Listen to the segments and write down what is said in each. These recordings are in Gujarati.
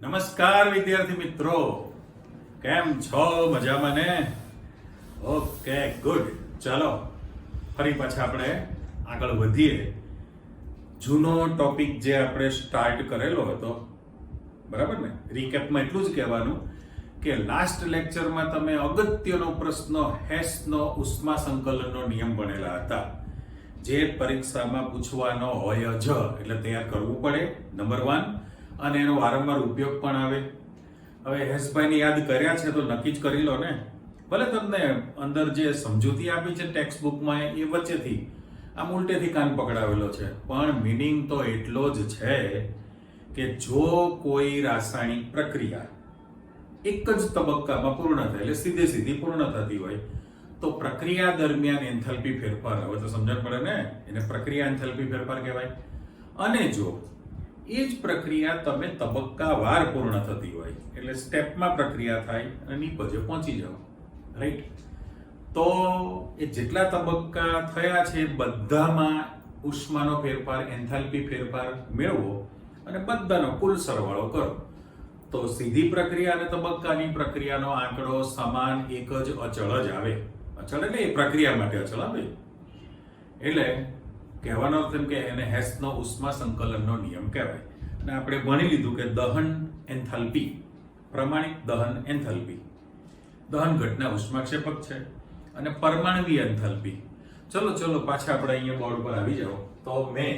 નમસ્કાર વિદ્યાર્થી મિત્રો, કેમ છો? મજામાં ને? Okay, good. ચાલો ફરી પાછા આપણે આગળ વધીએ. જૂનો ટોપિક જે આપણે સ્ટાર્ટ કરેલો હતો, બરાબર ને? રીકેપમાં એટલું જ કહેવાનું કે લાસ્ટ લેક્ચરમાં તમે અગત્યનો પ્રશ્ન હેસનો ઉષ્મા સંકલનનો નિયમ ભણેલા હતા, જે પરીક્ષામાં પૂછવાનો હોય જ, એટલે તૈયાર કરવું પડે, નંબર 1, અને એનો વારંવાર ઉપયોગ પણ આવે. હવે હેસભાઈને યાદ કર્યા છે તો નક્કી જ કરી લો ને. ભલે તમને અંદર જે સમજૂતી આપી છે ટેક્સ્ટ બુકમાં એ વચ્ચેથી આમ ઉલટેથી કાન પકડાવેલો છે, પણ મિનિંગ તો એટલો જ છે કે જો કોઈ રાસાયણિક પ્રક્રિયા એક જ તબક્કામાં પૂર્ણ થાય, એટલે સીધી પૂર્ણ થતી હોય, તો પ્રક્રિયા દરમિયાન એન્થાલ્પી ફેરફાર, હવે તો સમજણ પડે ને, એને પ્રક્રિયા એન્થાલ્પી ફેરફાર કહેવાય. અને જો એ જ પ્રક્રિયા તમે તબક્કાવાર પૂર્ણ થતી હોય, એટલે સ્ટેપમાં પ્રક્રિયા થાય અને નિપજે પહોંચી જાઓ, રાઈટ? તો એ જેટલા તબક્કા થયા છે બધામાં ઉષ્માનો ફેરફાર, એન્થાલ્પી ફેરફાર મેળવો અને બધાનો કુલ સરવાળો કરો, તો સીધી પ્રક્રિયા અને તબક્કાની પ્રક્રિયાનો આંકડો સમાન એક જ અચળ જ આવે. અચળ એટલે એ પ્રક્રિયા માટે અચળ આવે. એટલે કહેવાનો અર્થ એમ કે એને હેસનો ઉષ્મા સંકલનનો નિયમ કહેવાય. અને આપણે ભણી લીધું કે દહન એન્થાલ્પી, પ્રમાણિક દહન એન્થાલ્પી, દહન ઘટના ઉષ્માક્ષેપક છે, અને પરમાણુવીય એન્થાલ્પી. ચલો પાછા આપણે અહીંયા બોર્ડ પર આવી જાઓ. તો મેં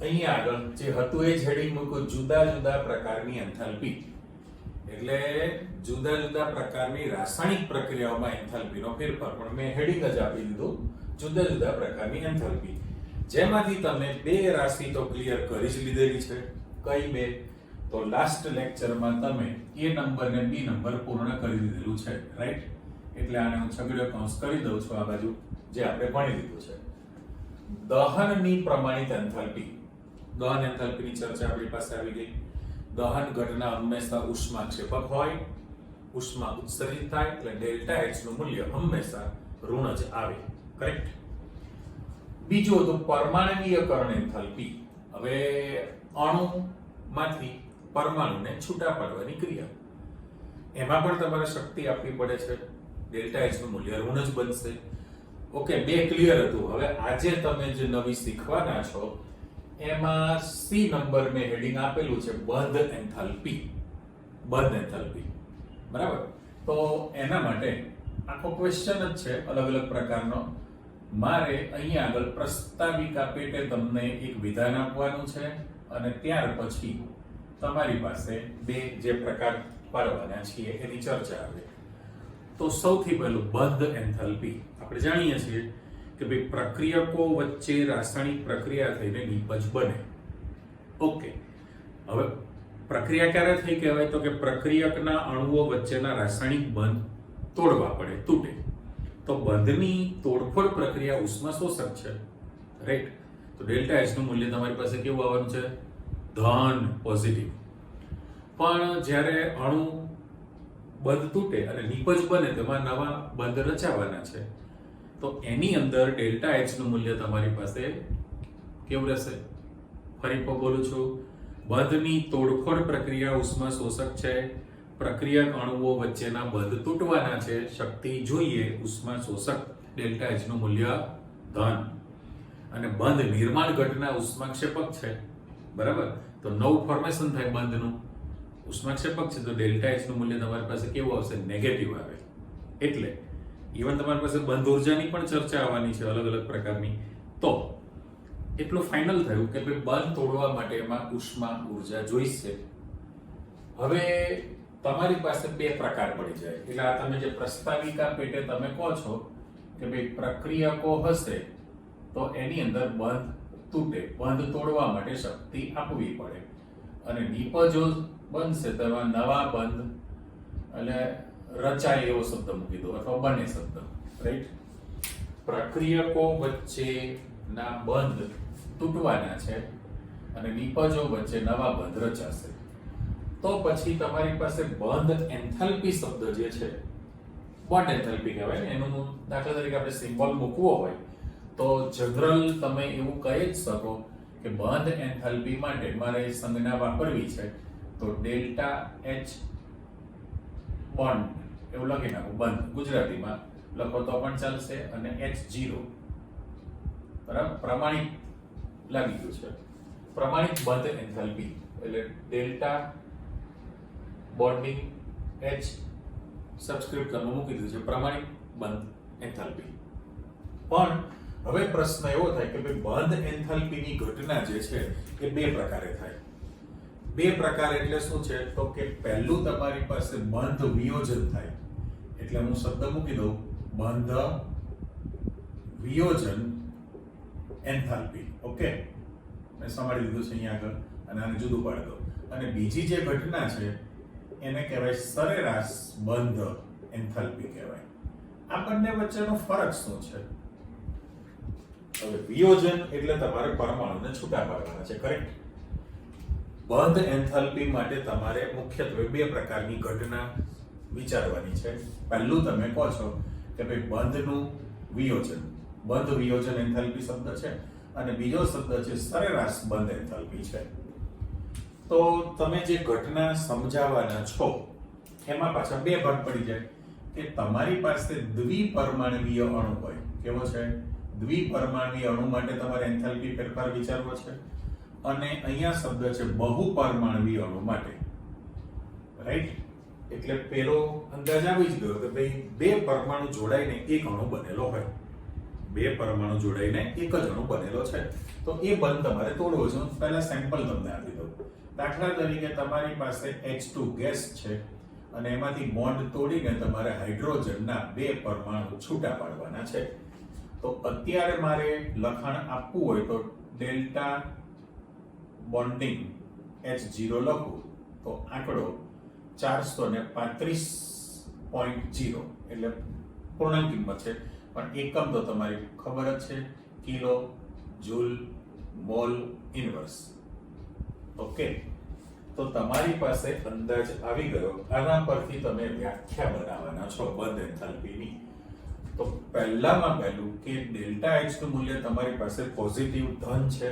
અહીંયા આગળ જે હતું એ જ હેડિંગ મૂક્યું, જુદા જુદા પ્રકારની એન્થાલ્પી. એટલે જુદા જુદા પ્રકારની રાસાયણિક પ્રક્રિયાઓમાં એન્થાલ્પીનો ફેરફાર, પણ મેં હેડિંગ જ આપી દીધું જુદા જુદા પ્રકારની એન્થાલ્પી. જેમાંથી તમે બે રાશિ તો ક્લિયર કરી જ લીધેલી છે. કઈ બે? તો લાસ્ટ લેક્ચરમાં તમે એ નંબર ને બી નંબર પૂર્ણ કરી દીધેલું છે, રાઈટ? એટલે આને હું છગડીયો કૌંસ કરી દઉં છું આ બાજુ, જે આપણે ભણી લીધું છે. દહનની પ્રમાણિત એન્થાલ્પી, દહન એન્થાલ્પીની ચર્ચા આપણી પાસે આવી ગઈ. દહન ઘટના હંમેશા ઉષ્માક્ષેપક હોય, ઉષ્મા ઉત્સર્જિત થાય, એટલે ડેલ્ટા એચ નું મૂલ્ય હંમેશા ઋણ જ આવે, કરેક્ટ? બીજું હતું પરમાણુવીયકરણ એન્થાલ્પી. હવે અણુમાંથી પરમાણુને છૂટા પાડવાની ક્રિયા, એમાં પણ તમારે શક્તિ આપવી પડે છે, ડેલ્ટા એચ નું મૂલ્ય ઋણ જ બનશે. ઓકે, બે ક્લિયર હતું. હવે આજે તમે જે નવી શીખવાના છો એમાં સી નંબર મેં હેડિંગ આપેલું છે, બંધ એન્થાલ્પી. બંધ એન્થાલ્પી, બરાબર? તો એના માટે આખો ક્વેશ્ચન જ છે અલગ અલગ પ્રકારનો. મારે અહીંયા આગળ પ્રસ્તાવિકા પેટે તમને એક વિધાન આપવાનું છે, અને ત્યાર પછી તમારી પાસે બે જે પ્રકાર પાડવાના છીએ એની ચર્ચા આવે. તો સૌથી પહેલું બંધ એન્થાલ્પી. આપણે જાણીએ છીએ કે ભાઈ પ્રક્રિયકો વચ્ચે રાસાયણિક પ્રક્રિયા થઈને નિપજ બને. ઓકે, હવે પ્રક્રિયા ક્યારે થઈ કહેવાય? તો કે પ્રક્રિયકના અણુઓ વચ્ચેના રાસાયણિક બંધ તોડવા પડે, તૂટે. તો બંધની તોડફોડ પ્રક્રિયા ઉષ્મા શોષક છે, રાઈટ? તો ડેલ્ટા એચ નું મૂલ્ય તમારી પાસે કેવું આવવાનું છે? ધન, પોઝિટિવ. પણ જ્યારે અણુ બંધ તૂટે અને નિપજ બને, તેમાં નવા બંધ રચાવાના છે, તો એની અંદર ડેલ્ટા એચ નું મૂલ્ય તમારી પાસે કેવું રહેશે? ફરી બોલું છું, બંધની તોડફોડ પ્રક્રિયા ઉષ્મા શોષક છે, પ્રક્રિયક અણુઓ વચ્ચેના બંધ તૂટવાના છે, શક્તિ જોઈએ ઉષ્મા શોષક, ડેલ્ટા એચ નું મૂલ્ય ધન, અને બંધ નિર્માણ ઘટના ઉષ્માક્ષેપક છે, બરાબર? તો નવું ફોર્મેશન થાય બંધનું, ઉષ્માક્ષેપક છે, તો ડેલ્ટા એચ નું મૂલ્ય તમારી પાસે કેવું આવશે? નેગેટિવ આવે. એટલે ઇવન તમારી પાસે બંધ ઉર્જાની પણ ચર્ચા આવવાની છે અલગ અલગ પ્રકારની. તો એટલું ફાઇનલ થયું કે ભાઈ બંધ તોડવા માટે એમાં ઉષ્મા ઉર્જા જોઈશે. હવે તમારી પાસે બે પ્રકાર પડી જાય. એટલે આ તમે જે પ્રસ્તાવિકા પેટે તમે કહો છો કે ભાઈ પ્રક્રિયકો હશે તો એની અંદર બંધ તૂટે, બંધ તોડવા માટે શક્તિ આપવી પડે, અને નિપજો બનશે તો એમાં નવા બંધ, એટલે રચાય એવો શબ્દ મૂકી દો, અથવા બને શબ્દ, રાઈટ? પ્રક્રિયકો વચ્ચેના બંધ તૂટવાના છે અને નિપજો વચ્ચે નવા બંધ રચાશે. તો પછી તમારી પાસે બંધ એન્થાલ્પી શબ્દ જે છે, બંધ એન્થાલ્પી કહેવાય ને, એનું દાખલા તરીકે આપણે સિમ્બોલ મૂકવો હોય તો જનરલ તમે એવું કહી જ શકો કે બંધ એન્થાલ્પી માટે મારે સંજ્ઞા વાપરવી છે તો ડેલ્ટા એચ બોન્ડ એવું લખી નાખો, બંધ ગુજરાતીમાં લખો તો પણ ચાલશે, અને H0 બરાબર પ્રમાણિત લાગી ગયું છે, પ્રમાણિત બંધ એન્થાલ્પી એટલે ડેલ્ટા બોન્ડિંગ H સબસ્ક્રિપ્ટ કરવું મૂકી દીધું છે, પ્રમાણિત બંધ એન્થાલ્પી. પણ હવે પ્રશ્ન એવો થાય કે ભાઈ બંધ એન્થાલ્પીની ઘટના જે છે એ બે પ્રકારે થાય. બે પ્રકાર એટલે શું છે તો કે પહેલું તમારી પાસે બંધ વિયોજન થાય, એટલે હું શબ્દ મૂકી દઉં બંધ વિયોજન એન્થાલ્પી. ઓકે, મેં સંભાળી દીધું છે અહીંયા આગળ, અને આને જુદું પાડી દો. અને બીજી જે ઘટના છે એને કહેવાય સરેરાશ બંધ એન્થાલ્પી કહેવાય. આ બંને વચ્ચેનો ફરક શું છે? હવે વિયોજન એટલે તમારે પરમાણુને છૂટા પાડવાના છે, કરેક્ટ? બંધ એન્થાલ્પી માટે તમારે મુખ્યત્વે બે પ્રકારની ઘટના વિચારવાની છે. પહેલું તમે કહો છો કે ભાઈ બંધનું વિયોજન, બંધ વિયોજન એન્થાલ્પી શબ્દ છે, અને બીજો શબ્દ છે સરેરાશ બંધ એન્થાલ્પી છે. તો તમે જે ઘટના સમજાવવાના છો એમાં પાછા બે ભાગ પડી જાય કે તમારી પાસે દ્વિપરમાણવીય અણુ હોય. કેવો છે? દ્વિપરમાણવીય અણુ માટે તમારે એન્થાલ્પી ફેરફાર વિચારવો છે, અને અહીંયા શબ્દ છે બહુપરમાણવીય અણુ માટે, રાઈટ? એટલે પેલો અંદાજ આવી જ ગયો કે ભાઈ બે પરમાણુ જોડાઈને એક અણુ બનેલો હોય, બે પરમાણુ જોડાઈને એક જ અણુ બનેલો છે, તો એ બંધ તમારે તોડવો છે. પહેલા સેમ્પલ તમને આપી દઉં. દાખલા તરીકે તમારી પાસે H2 ગેસ છે, અને એમાંથી બોન્ડ તોડીને તમારે હાઇડ્રોજનના બે પરમાણુ છૂટા પાડવાના છે. તો અત્યારે મારે લખાણ આપવું હોય તો ડેલ્ટા બોન્ડિંગ H0 લખું તો આંકડો 435.0 એટલે પૂર્ણાંક કિંમત છે, પણ એકમ તો તમારી ખબર જ છે, kilo joule mole inverse. Okay, તો તમારી પાસે અંદાજ આવી ગયો. આના પરથી તમે વ્યાખ્યા બનાવવાના છો બંધ એન્થાલ્પીની. તો પહેલામાં પહેલું કે ડેલ્ટા H નું મૂલ્ય તમારી પાસે પોઝિટિવ ધન છે,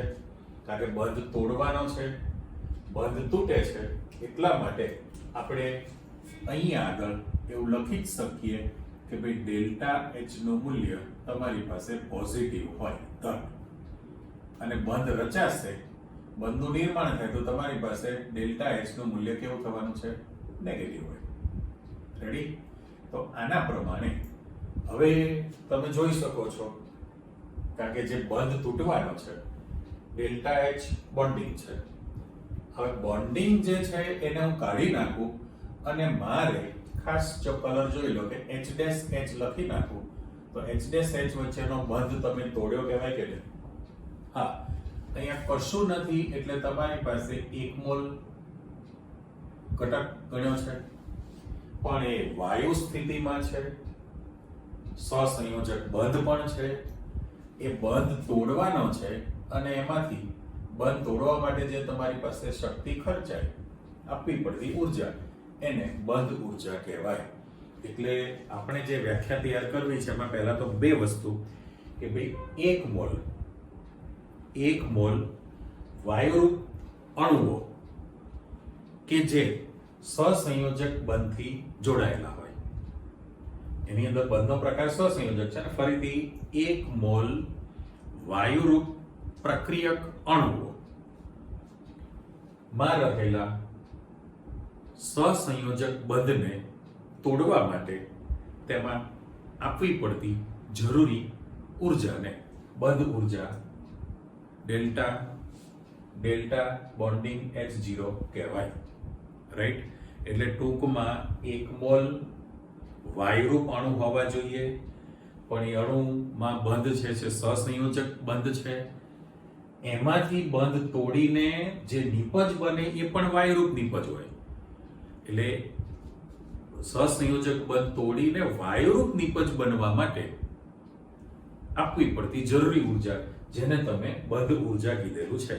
કારણ કે બંધ તોડવાનો છે, બંધ તૂટે છે, એટલા માટે આપણે અહીંયા આગળ એવું લખી જ શકીએ કે ભાઈ ડેલ્ટા H નું મૂલ્ય તમારી પાસે પોઝિટિવ હોય, ધન, અને બંધ રચાશે, બંધનું નિર્માણ થાય તો તમારી પાસે ડેલ્ટા H નું મૂલ્ય કેવું થવાનું છે? નેગેટિવ હોય. રેડી? તો આના પ્રમાણે હવે તમે જોઈ શકો છો, કારણ કે જે બંધ તૂટવાનો છે ડેલ્ટા H બોન્ડિંગ છે. હવે બોન્ડિંગ જે છે એને હું કાઢી નાખું, અને મારે ખાસ જો કલર જોઈ લો કે H' લખી નાખું તો H' વચ્ચેનો બંધ તમે તોડ્યો કહેવાય કે નહીં? હા, અહીંયા કશું નથી, એટલે તમારી પાસે 1 મોલ ઘટક ગણ્યો છે, પણ એ વાયુ સ્થિતિમાં છે, સહસંયોજક બંધ પણ છે, એ બંધ તોડવાનો છે, અને એમાંથી બંધ તોડવા માટે જે તમારી પાસે શક્તિ ખર્ચાય, આપવી પડતી ઉર્જા, એને બંધ ઉર્જા કહેવાય. એટલે આપણે જે વ્યાખ્યા તૈયાર કરવી છે એમાં પહેલા તો બે વસ્તુ કે ભાઈ 1 મોલ વાયુરૂપ અણુઓ કે જે સહસંયોજક બંધથી જોડાયેલા હોય, એની અંદર બંધનો પ્રકાર સહસંયોજક છે, અને ફરીથી 1 મોલ વાયુરૂપ પ્રક્રિયક અણુઓ માં રહેલા સહસંયોજક બંધને તોડવા માટે તેમાં આપવી પડતી જરૂરી ઉર્જાને બંધ ઉર્જા ડેલ્ટા બોન્ડિંગ H0 કહેવાય, રાઈટ? એટલે ટૂંકમાં 1 મોલ વાયુરૂપ અણુ હોવા જોઈએ, પણ એ અણુમાં બંધ છે સહસંયોજક બંધ છે, એમાંથી બંધ તોડીને જે નિપજ બને એ પણ વાયુરૂપ નિપજ હોય. એટલે સહસંયોજક બંધ તોડીને વાયુરૂપ નિપજ બનવા માટે આપવી પડતી જરૂરી ઉર્જા, જેને તમે બંધ ઉર્જા કીધેલું છે.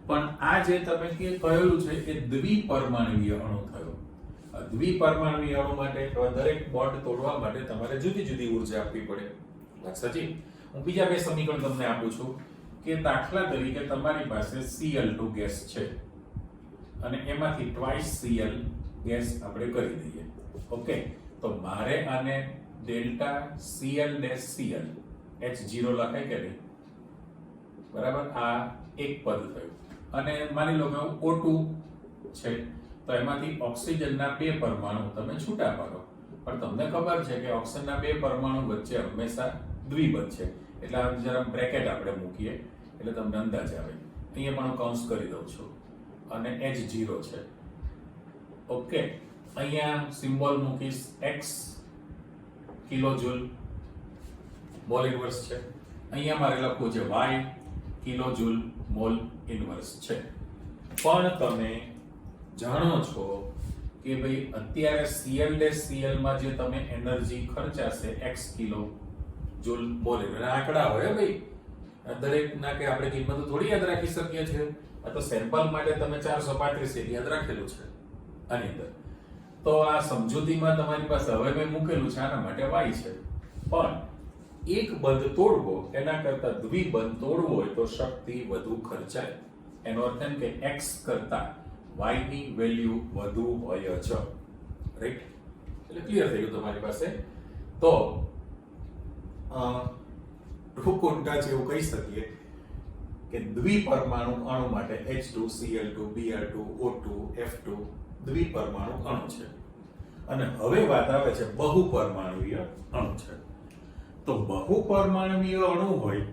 પણ આ જે તમે કહેલું છે એ દ્વિપરમાણવીય અણુ થયો. દ્વિપરમાણવીય અણુ માટે દરેક બોન્ડ તોડવા માટે તમારે જુદી જુદી ઉર્જા આપવી પડે. વાત સાચી? હું બીજા બે સમીકરણ તમને આપું છું કે દાખલા તરીકે તમારી પાસે Cl2 ગેસ છે, અને એમાંથી ટ્વાઇસ Cl ગેસ આપણે કરી દઈએ. ઓકે, તો મારે આને delta Cl dash Cl H0 લખાય કે નહીં? બરાબર, આ એક પદ થયું. અને માની લો કે O2 છે, તો એમાંથી ઓક્સિજનના 2 પરમાણુ તમે છૂટા પાડો. પણ તમને ખબર છે કે ઓક્સિજનના 2 પરમાણુ વચ્ચે હંમેશા દ્વિબંધ છે, એટલે આ જરા બ્રેકેટ આપણે મૂકીએ એટલે તમને અંદાજ આવે. અહીંયા પણ હું કૌંસ કરી દઉં છું અને H0 છે. ઓકે, અહીંયા સિમ્બોલ મૂકીશ x કિલોજૂલ મોલ ઇન્વર્સ છે. અહીંયા મારે લખવું છે y કિલોજૂલ મોલ ઇન્વર્સ છે. પણ તમે જાણો છો કે ભાઈ અત્યારે Cl માં જે તમે એનર્જી ખર્ચાશે x kilo joule mole inverse, આંકડા હોય ભાઈ, દરેક ના કે આપણે કિંમતો થોડી યાદ રાખી શકીએ છીએ. આ તો સેમ્પલ માટે તમે 435 યાદ રાખેલું છે આની અંદર. તો આ સમજૂતીમાં તમારી પાસે હવે મેં મૂકેલું છે, આના માટે y છે. પણ એક બંધ તોડવો એના કરતા દ્વિબંધ તોડવો હોય તો શક્તિ વધુ ખર્ચાય. એનો અર્થ એમ કે x કરતા y ની વેલ્યુ વધુ હોય જ. રાઈટ? એટલે ક્લિયર થઈ ગયું તમારી પાસે. તો ટૂંકુંટા જેવું કહી શકીએ કે દ્વિપરમાણુ અણુ માટે H2Cl2 Br2 O2 F2 દ્વિપરમાણુ અણુ છે. અને હવે વાત આવે છે બહુપરમાણુય અણુ છે. તો બહુપરમાણુય અણુ હોય,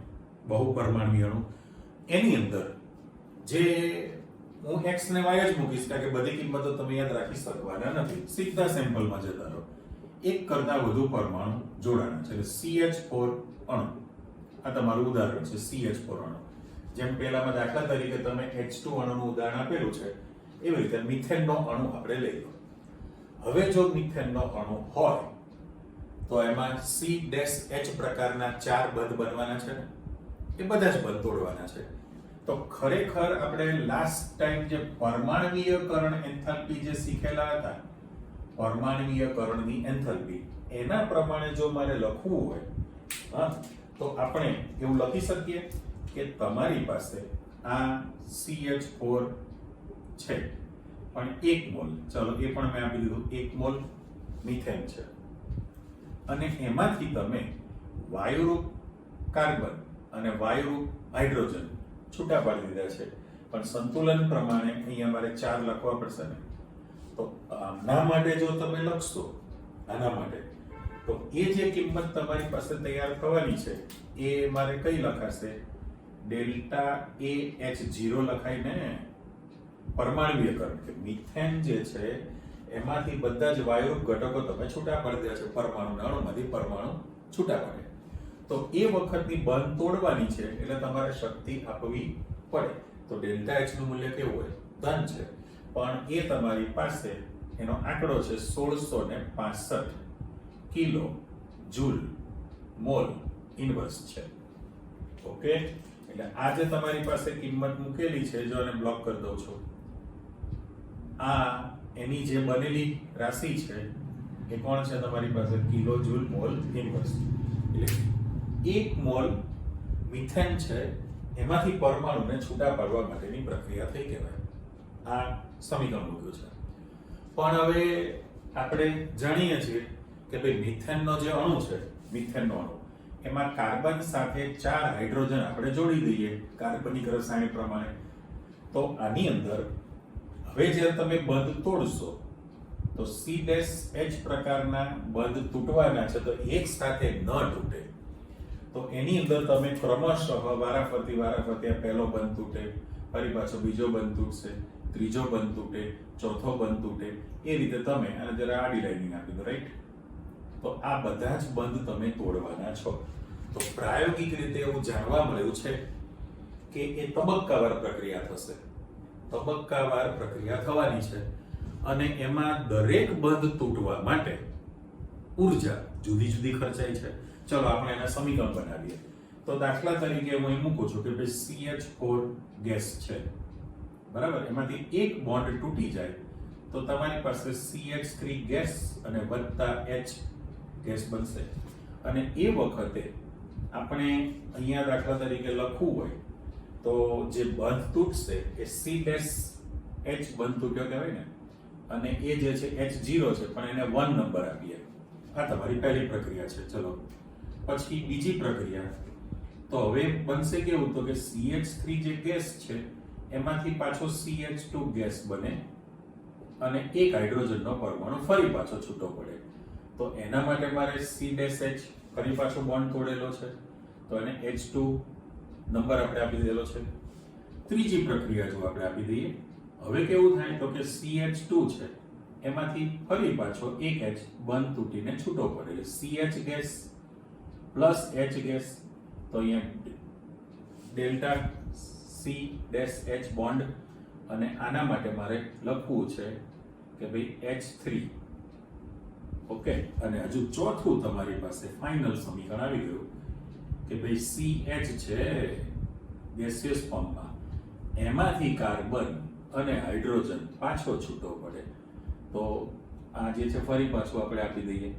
બહુપરમાણુય અણુ એની અંદર જે હું x ને y જ મૂકીશ કારણ કે બધી કિંમતો તમે યાદ રાખી શકવાના નથી. સીધા સેમ્પલમાં જતા રહો. એક કરતા વધુ પરમાણુ જોડાણા છે, CH4 અણુ. આ તમારું ઉદાહરણ છે CH4 અણુ. જેમ પહેલામાં દાખલા તરીકે તમે H2 અણુનું ઉદાહરણ આપેલું છે, એવી રીતે મિથેનનો અણુ આપણે લઈ લો. હવે જો મિથેનનો અણુ હોય તો એમાં C-H પ્રકારના 4 બંધ બનવાના છે ને, એ બધા જ બંધ તોડવાના છે. તો ખરેખર આપણે લાસ્ટ ટાઈમ જે પરમાણવીયકરણ એન્થાલ્પી જે શીખેલા હતા, પરમાણવીયકરણની એન્થાલ્પી, એના પ્રમાણે જો મારે લખવું હોય તો આપણે એવું લખી શકીએ કે તમારી પાસે આ CH4 છે પણ 1 મોલ, ચલો એ પણ મેં આપી દીધું, 1 મોલ મિથેન છે. અને એમાંથી તમે વાયુરૂપ કાર્બન અને વાયુરૂપ હાઇડ્રોજન છૂટા પાડી દીધા છે. પણ સંતુલન પ્રમાણે અહીંયા મારે 4 લખવા પડશે ને. તો આના માટે જો તમે લખશો, આના માટે, તો એ જે કિંમત તમારી પાસે તૈયાર થવાની છે એ મારે કઈ લખાશે? ડેલ્ટા AH0 લખાય ને, પરમાણુયકરણ કે મિથેન જે છે એમાંથી બધા જ વાયુરૂપ ઘટકો તમે છૂટા પાડી દીધા છે. પરમાણુના અણુમાંથી પરમાણુ છૂટા પાડે તો એ વખતની બંધ તોડવાની છે, એટલે તમારે શક્તિ આપવી પડે. તો ડેલ્ટા H નું મૂલ્ય કેવું હોય? ધન છે. પણ એ તમારી પાસે એનો આંકડો છે 1665 કિલો જૂલ મોલ ઇન્વર્સ છે. ઓકે, એટલે આ જે તમારી પાસે કિંમત મૂકેલી છે, જો આને બ્લોક કરી દઉં છું, આ એની જે બનેલી રાશિ છે એ કોણ છે તમારી પાસે? Kilo joule mole inverse. એટલે 1 મોલ મિથેન છે, એમાંથી પરમાણુને છૂટા પાડવા માટેની પ્રક્રિયા થઈ કહેવાય. આ સમીકરણ મૂક્યું છે. પણ હવે આપણે જાણીએ છીએ કે ભાઈ મિથેનનો જે અણુ છે, મિથેનનો અણુ, એમાં કાર્બન સાથે 4 હાઇડ્રોજન આપણે જોડી દઈએ કાર્બનિક રસાયણ પ્રમાણે. તો આની અંદર હવે જ્યારે તમે બંધ તોડશો તો C-H પ્રકારના બંધ તૂટવાના છે, તો એક સાથે ન તૂટે. તો એની અંદર તમે ક્રમશઃ વારાફરતી આ પહેલો બંધ તૂટે, ફરી પાછો બીજો બંધ તૂટશે, ત્રીજો બંધ તૂટે, ચોથો બંધ તૂટે, એ રીતે તમે આને જરા આડી લાઈનિંગ આપી દો. રાઈટ? તો આ બધા જ બંધ તમે તોડવાના છો. તો પ્રાયોગિક રીતે એવું જાણવા મળ્યું છે કે એ તબક્કાવાર પ્રક્રિયા થશે. તબક્કાવાર પ્રક્રિયા થવાની છે અને એમાં દરેક બંધ તૂટવા માટે ઉર્જા જુદી જુદી ખર્ચાય છે. ચલો આપણે એના સમીકરણ બનાવીએ. તો દાખલા તરીકે હું અહીં મૂકું છું કે ભાઈ CH4 ગેસ છે, બરાબર? એમાંથી એક બોન્ડ તૂટી જાય તો તમારી પાસે CH3 ગેસ અને વત્તા H ગેસ બનશે. અને એ વખતે આપણે અહીંયા દાખલા તરીકે લખવું હોય તો જે બંધ તૂટશે એ C' h બંધ તૂટ્યો કહેવાય ને, અને એ જે છે h0 છે પણ એને 1 નંબર આપીએ. આ તમારી પહેલી પ્રક્રિયા છે. ચલો પછી બીજી પ્રક્રિયા, તો હવે બનશે કેવું, તો કે CH3 જે ગેસ છે એમાંથી પાછો CH2 ગેસ બને અને એક હાઇડ્રોજનનો પરમાણુ ફરી પાછો છૂટો પડે. તો એના માટે મારે C' ફરી પાછો બોન્ડ તોડેલો છે, તો એને H2 નંબર આપણે આપી દીધેલો છે. ત્રીજી પ્રક્રિયા જો આપણે આપી દઈએ, હવે કેવું થાય તો કે CH2 છે એમાંથી ફરી પાછો એક H બંધ તૂટીને છૂટો પડે, CH gas plus H gas. તો અહીંયા ડેલ્ટા C' બોન્ડ, અને આના માટે મારે લખવું છે કે ભાઈ H3. ઓકે, અને હજુ ચોથું તમારી પાસે ફાઇનલ સમીકરણ આવી ગયું કે ભાઈ CH છે ગેસિયસ ફોર્મમાં, એમાંથી કાર્બન અને હાઇડ્રોજન પાછો છૂટો પડે. તો આ જે છે ફરી પાછું આપણે આપી દઈએ,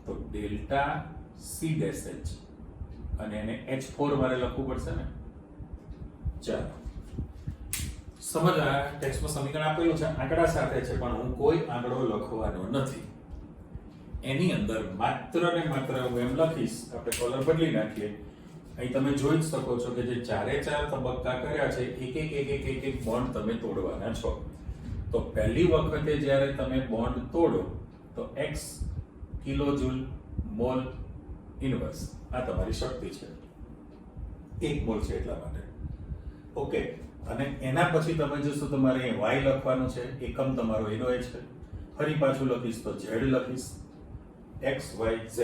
તો ડેલ્ટા C' અને એને H4 મારે લખવું પડશે ને. ચાલો સમજ, આ ટેક્સ્ટમાં સમીકરણ આપેલું છે, આંકડા સાથે છે, પણ હું કોઈ આંકડો લખવાનો નથી. એની અંદર માત્ર ને માત્ર હું એમ લખીશ, આપણે કલર બદલી નાખીએ. અહીં તમે જોઈ જ શકો છો કે જે ચારે ચાર તબક્કા કર્યા છે, એક એક બોન્ડ તમે તોડવાના છો. તો પહેલી વખતે જ્યારે તમે બોન્ડ તોડો તો x કિલોજૂલ મોલ ઇન્વર્સ, આ તમારી શક્તિ છે, 1 મોલ છે એટલા માટે. ઓકે, અને એના પછી તમે જોશો તમારે y લખવાનું છે, એકમ તમારો એનો એ છે. ફરી પાછું લખીશ તો z લખીશ, x y z,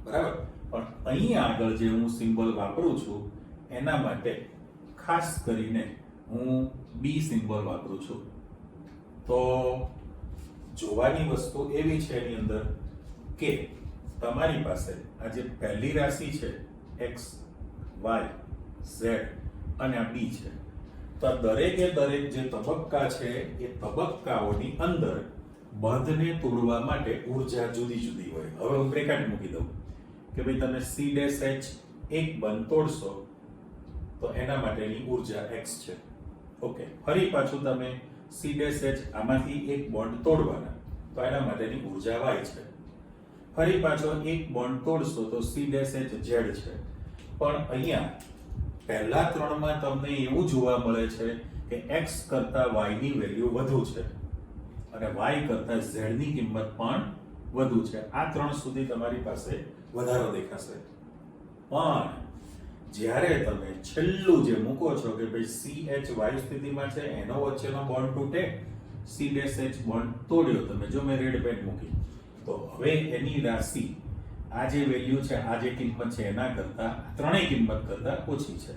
બરાબર. પણ અહીં આગળ જે હું સિમ્બોલ વાપરું છું એના માટે ખાસ કરીને હું b સિમ્બોલ વાપરું છું. તો જોવાની વસ્તુ એવી છે એની અંદર કે તમારી પાસે આ જે પહેલી રાશિ છે x y z અને આ b છે, તો આ દરેકે દરેક જે તબક્કા છે એ તબક્કાઓની અંદર બંધને તોડવા માટે ઉર્જા જુદી જુદી હોય. હવે હું બ્રેકેટ મૂકી દઉં કે ભાઈ તમે C' એક બંધ તોડશો તો એના માટેની ઉર્જા x છે. ઓકે, ફરી પાછું તમે C' આમાંથી એક બોન્ડ તોડવાના, તો એના માટેની ઉર્જા y છે. ફરી પાછો એક બોન્ડ તોડશો તો C' z છે. પણ અહીંયા પહેલા ત્રણમાં તમને એવું જોવા મળે છે કે x કરતા y ની વેલ્યુ વધુ છે અને y કરતા z ની કિંમત પણ વધુ છે. આ ત્રણ સુધી તમારી પાસે વધારો દેખાશે. પણ જ્યારે તમે છેલ્લું જે મૂકો છો કે ભાઈ CH વાયુ સ્થિતિમાં છે, એનો વચ્ચેનો બોન્ડ તૂટે, C' બોન્ડ તોડ્યો તમે, જો મેં રેડ પેન મૂકી, તો હવે એની રાશિ આ જે વેલ્યુ છે, આ જે કિંમત છે એના કરતા, ત્રણેય કિંમત કરતા ઓછી છે.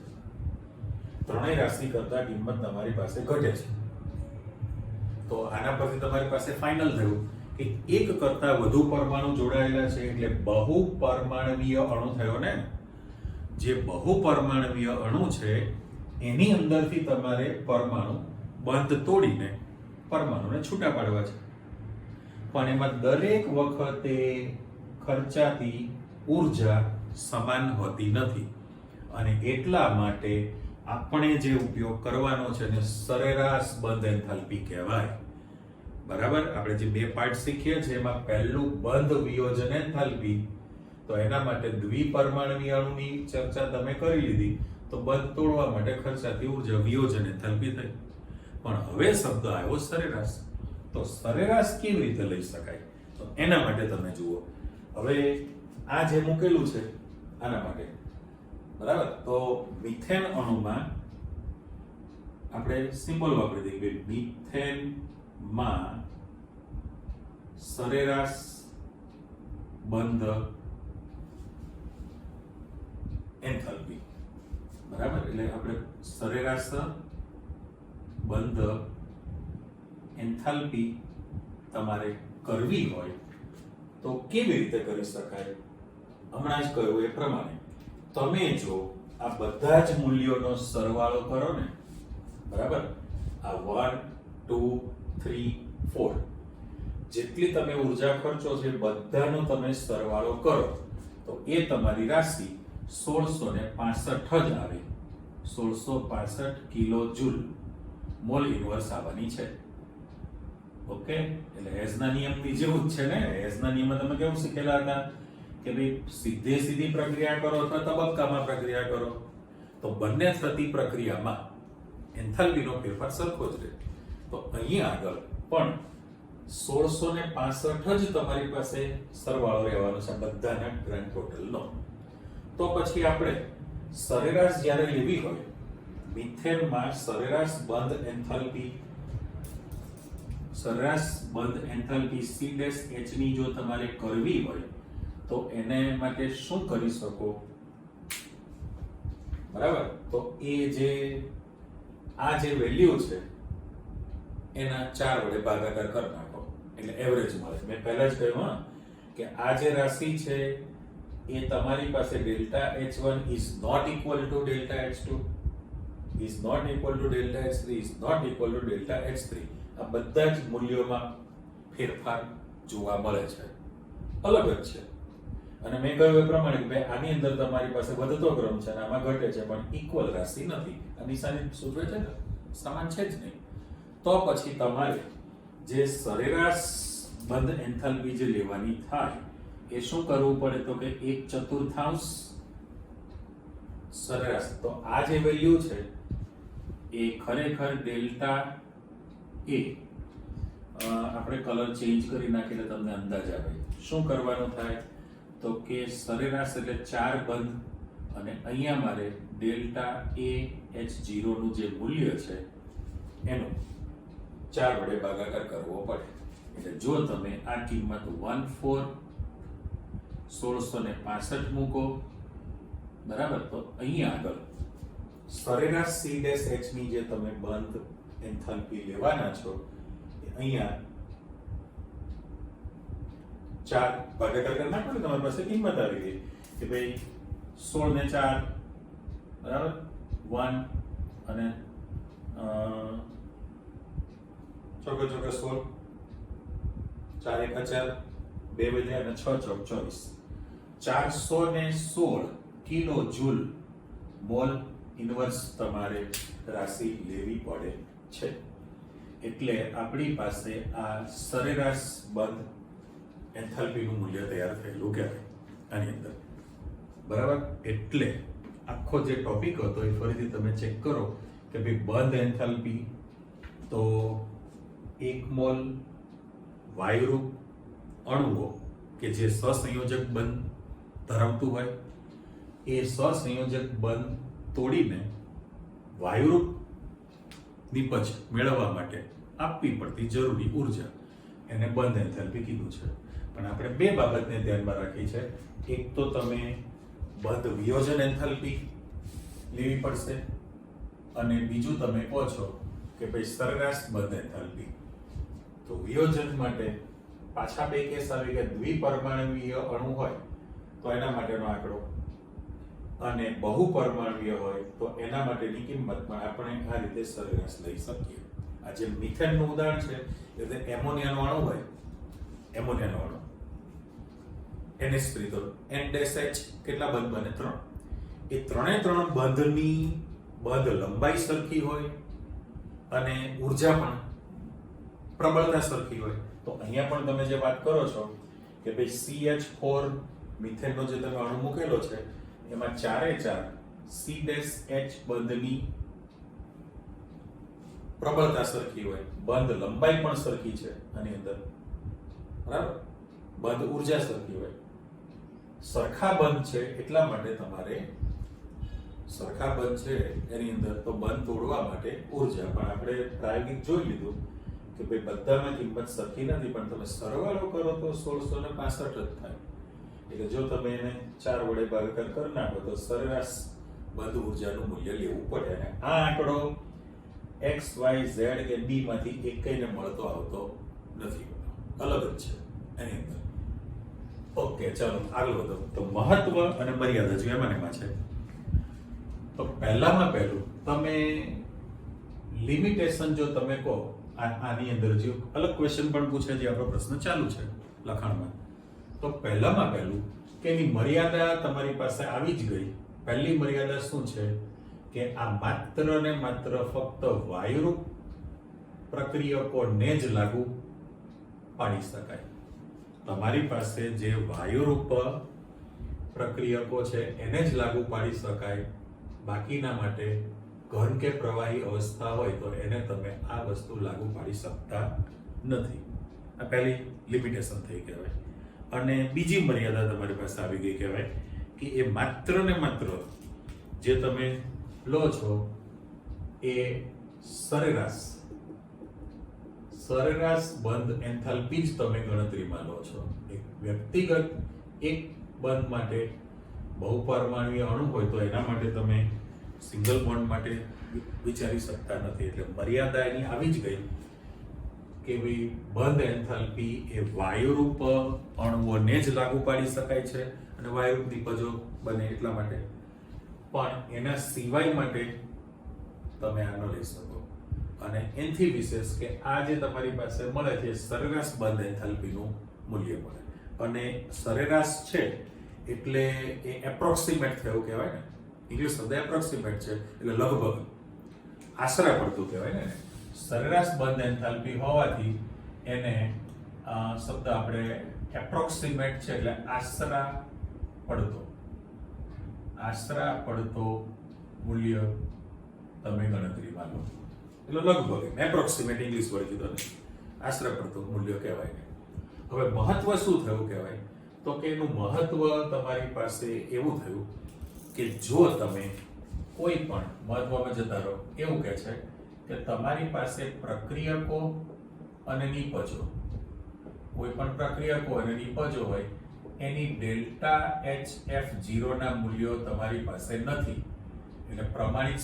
ત્રણેય રાશિ કરતા કિંમત તમારી પાસે ઘટે છે. તો આના પરથી તમારી પાસે ફાઇનલ થયું કે એક કરતા વધુ પરમાણુ જોડાયેલા છે એટલે બહુપરમાણવીય અણુ થયો ને. જે બહુપરમાણવીય અણુ છે એની અંદરથી તમારે પરમાણુ બંધ તોડીને પરમાણુને છૂટા પાડવા છે. પણ એમાં દરેક વખતે ખર્ચાતી ઉર્જા સમાન હોતી નથી, અને એટલા માટે આપણે જે ઉપયોગ કરવાનો છે ને સરેરાશ બંધ એન્થાલ્પી કહેવાય. બરાબર, આપણે જે બે પાર્ટ શીખ્યા છે એમાં પહેલું બંધ વિયોજન એન્થાલ્પી, તો એના માટે દ્વિપરમાણવીય અણુની ચર્ચા તમે કરી લીધી, તો બંધ તોડવા માટે ખર્ચાતી ઉર્જા વિયોજન એન્થાલ્પી થઈ. પણ હવે શબ્દ આવ્યો સરેરાશ. તો સરેરાશ કેવી રીતે લઈ શકાય, તો એના માટે તમે જુઓ. હવે આ જે મૂકેલું છે આના માટે, બરાબર. તો મિથેન અણુમાં આપણે સિમ્બોલ વાપરી દઈએ કે મિથેનમાં સરેરાશ બંધ એન્થાલ્પી, બરાબર. એટલે આપણે સરેરાશ બંધ એન્થાલ્પી તમારે કરવી હોય તો કેવી રીતે કરી શકાય? હમણાં જ કહ્યું એ પ્રમાણે તમે જો આ બધા જ મૂલ્યોનો સરવાળો કરો ને, બરાબર, આ 1 2 3 4 જેટલી તમે ઉર્જા ખર્ચો છે બધાનો તમે સરવાળો કરો તો એ તમારી રાશિ 1665 જ આવે. 1665 કિલો જૂલ મોલ ઇનવર્સ આવવાની છે. ઓકે, એટલે હેઝના નિયમની જેવું જ છે ને. હેઝના નિયમમાં તમે કેવું શીખેલા હતા કે ભાઈ સીધી પ્રક્રિયા કરો અથવા તબક્કામાં પ્રક્રિયા કરો તો બંને થતી પ્રક્રિયામાં એન્થાલ્પીનો ફેરફાર સરખો જ રહે. તો અહીંયા આગળ પણ 1665 જ તમારી પાસે સરવાળો રહેવાનો છે બધાના ગ્રાન્ડ ટોટલનો. તો પછી આપણે સરેરાશ જ્યારે લેવી હોય, મિથેનમાં સરેરાશ બંધ એન્થાલ્પી C' ની જો તમારે કરવી હોય તો એને માટે શું કરી શકો? બરાબર, તો આ જે વેલ્યુ છે એના 4 વડે ભાગાકાર કરી નાખો એટલે એવરેજ મળે. મેં પહેલા જ કહ્યું કે આ જે રાશિ છે એ તમારી પાસે delta H1 is not equal to delta H2, is not equal to delta H3, is not equal to delta H3. આ બધા જ મૂલ્યોમાં ફેરફાર જોવા મળે છે, અલગ જ છે. અને મેં કહ્યું એ પ્રમાણે કે ભાઈ આની અંદર તમારી પાસે વધતો ક્રમ છે અને આમાં ઘટે છે, પણ ઇક્વલ રાશિ નથી. આ નિશાની સૂચવે છે ને સમાન છે જ નહીં. તો પછી તમારે જે સરેરાશ બંધ એન્થાલ્પી જે લેવાની થાય એ શું કરવું પડે? તો કે 1/4 સરેરાશ. તો આ જે વેલ્યુ છે એ ખરેખર ડેલ્ટા એ આપણે કલર ચેન્જ કરી નાખીએ એટલે તમને અંદાજ આવે. શું કરવાનું થાય? તો કે સરેરાશ એટલે 4 બંધ અને અહીંયા મારે ડેલ્ટા એ H0 નું જે મૂલ્ય છે એનું 4 વડે ભાગાકાર કરવો પડે. એટલે જો તમે આ કિંમત 1665 મૂકો, બરાબર, તો અહીંયા આગળ સરેરાશ C' ની જે તમે બંધ એન્થાલ્પી લેવાના છો અહીંયા 4 ભાગાકાર કરી નાખો એટલે તમારી પાસે કિંમત આવી ગઈ કે ભાઈ 16 ને 4 બરાબર 1 અને ચોકે 16 4 1 4 2 વધ્યા અને 6 ચોક 24 416 કિલો જૂલ મોલ ઇનવર્સ તમારે રાશિ લેવી પડે છે. એટલે આપણી પાસે આ સરેરાશ બંધ એન્થાલ્પીનું મૂલ્ય તૈયાર થયેલું કહેવાય આની અંદર, બરાબર. એટલે આખો જે ટોપિક હતો એ ફરીથી તમે ચેક કરો કે ભાઈ બંધ એન્થાલ્પી તો 1 મોલ વાયુરૂપ અણુઓ કે જે સહસંયોજક બંધ ધરાવતું હોય એ સહસંયોજક બંધ તોડીને વાયુરૂપ નિપજ મેળવવા માટે આપવી પડતી જરૂરી ઉર્જા એને બંધ એન્થાલ્પી કીધું છે. પણ આપણે બે બાબતને ધ્યાનમાં રાખી છે. એક તો તમે બંધ વિયોજન એન્થાલ્પી લેવી પડશે અને બીજું તમે કહો છો કે ભાઈ સરેરાશ બંધ એન્થાલ્પી. તો વિયોજન માટે પાછા બે કેસ આવી ગયા. દ્વિપરમાણુવીય અણુ હોય તો એના માટેનો આંકડો અને બહુપરમાણુવીય હોય તો એના માટેની કિંમત પણ આપણે આ રીતે સરેરાશ લઈ શકીએ. આ જે મિથેનનું ઉદાહરણ છે એટલે એમોનિયાનો અણુ હોય, એમોનિયાનો અણુ NH3 તો N-H કેટલા બંધ બને? 3. એ 3 બંધની બંધ લંબાઈ સરખી હોય અને ઉર્જા પણ પ્રબળતા સરખી હોય. તો અહીંયા પણ તમે જે વાત કરો છો કે ભાઈ CH4 મિથેનનો જે તમે અણુ મૂકેલો છે એમાં 4 C-H બંધની પ્રબળતા સરખી હોય, બંધ લંબાઈ પણ સરખી છે આની અંદર, બરાબર, બંધ ઉર્જા સરખી હોય. સરખા બંધ છે એટલા માટે તમારે સરખા બંધ છે એની અંદર તો બંધ તોડવા માટે ઉર્જા પણ આપણે પ્રાયોગિક જોઈ લીધું કે ભાઈ બધામાં કિંમત સરખી નથી, પણ તમે સરવાળો કરો તો 1665 જ થાય. એટલે જો તમે એને 4 વડે ભાગાકાર કરી નાખો તો સરેરાશ બંધ ઉર્જાનું મૂલ્ય લેવું પડે. અને આ આંકડો x y z કે b માંથી એકને મળતો આવતો નથી, અલગ જ છે એની અંદર. ઓકે, ચાલો આગળ વધો. તો મહત્વ અને મર્યાદા જો એમાં છે. તો પહેલામાં પહેલું તમે લિમિટેશન જો તમે કહો આની અંદર જે અલગ ક્વેશ્ચન પણ પૂછે છે, આપણો પ્રશ્ન ચાલુ છે લખાણમાં. તો પહેલામાં પહેલું કે એની મર્યાદા તમારી પાસે આવી જ ગઈ. પહેલી મર્યાદા શું છે કે આ માત્ર ને માત્ર ફક્ત વાયુરૂપ પ્રક્રિયકોને જ લાગુ પાડી શકાય. તમારી પાસે જે વાયુરૂપ પ્રક્રિયકો છે એને જ લાગુ પાડી શકાય. બાકીના માટે ઘન કે પ્રવાહી અવસ્થા હોય તો એને તમે આ વસ્તુ લાગુ પાડી શકતા નથી. આ પહેલી લિમિટેશન થઈ કહેવાય. અને બીજી મર્યાદા તમારી પાસે આવી ગઈ કહેવાય કે એ માત્ર ને માત્ર જે તમે લો છો એ સરેરાશ બંધ એન્થાલ્પી જ તમે ગણતરીમાં લો છો. એક વ્યક્તિગત એક બંધ માટે બહુપરમાણુય અણુ હોય તો એના માટે તમે સિંગલ બોન્ડ માટે વિચારી શકતા નથી. એટલે મર્યાદા એની આવી જ ગઈ કે ભાઈ બંધ એન્થાલ્પી એ વાયુરૂપ અણુઓને જ લાગુ પાડી શકાય છે અને વાયુરૂપ નિપજો બને એટલા માટે, પણ એના સિવાય માટે તમે આ ન લઈ શકો. અને એનથી વિશેષ કે આ જે તમારી પાસે મળે છે સરેરાશ બંધ એન્થાલ્પીનું મૂલ્ય મળે. અને સરેરાશ છે એટલે એ એપ્રોક્સિમેટ થયું કહેવાય ને. ઇંગ્લિશ શબ્દ એપ્રોક્સિમેટ છે એટલે લગભગ આશરા પડતું કહેવાય ને. સરેરાશ બંધ એન્થાલ્પી હોવાથી એને શબ્દ આપણે એપ્રોક્સિમેટ છે એટલે આશરા પડતો મૂલ્ય તમે ગણતરીમાં લો. એટલે લગભગ એપ્રોક્સિમેટ ઇંગ્લિશ વર્ડ કીધો ને, આશરા પડતું મૂલ્ય કહેવાય ને. હવે મહત્વ શું થયું કહેવાય તો કે એનું મહત્વ તમારી પાસે એવું થયું કે જો તમે કોઈ પણ મહત્વમાં જતા રહો, એવું કહે છે કે તમારી પાસે પ્રક્રિયકો અને નિપજો, કોઈ પણ પ્રક્રિયકો અને નિપજો હોય એની ડેલ્ટા HF0 ના મૂલ્યો તમારી પાસે નથી. એટલે પ્રમાણિત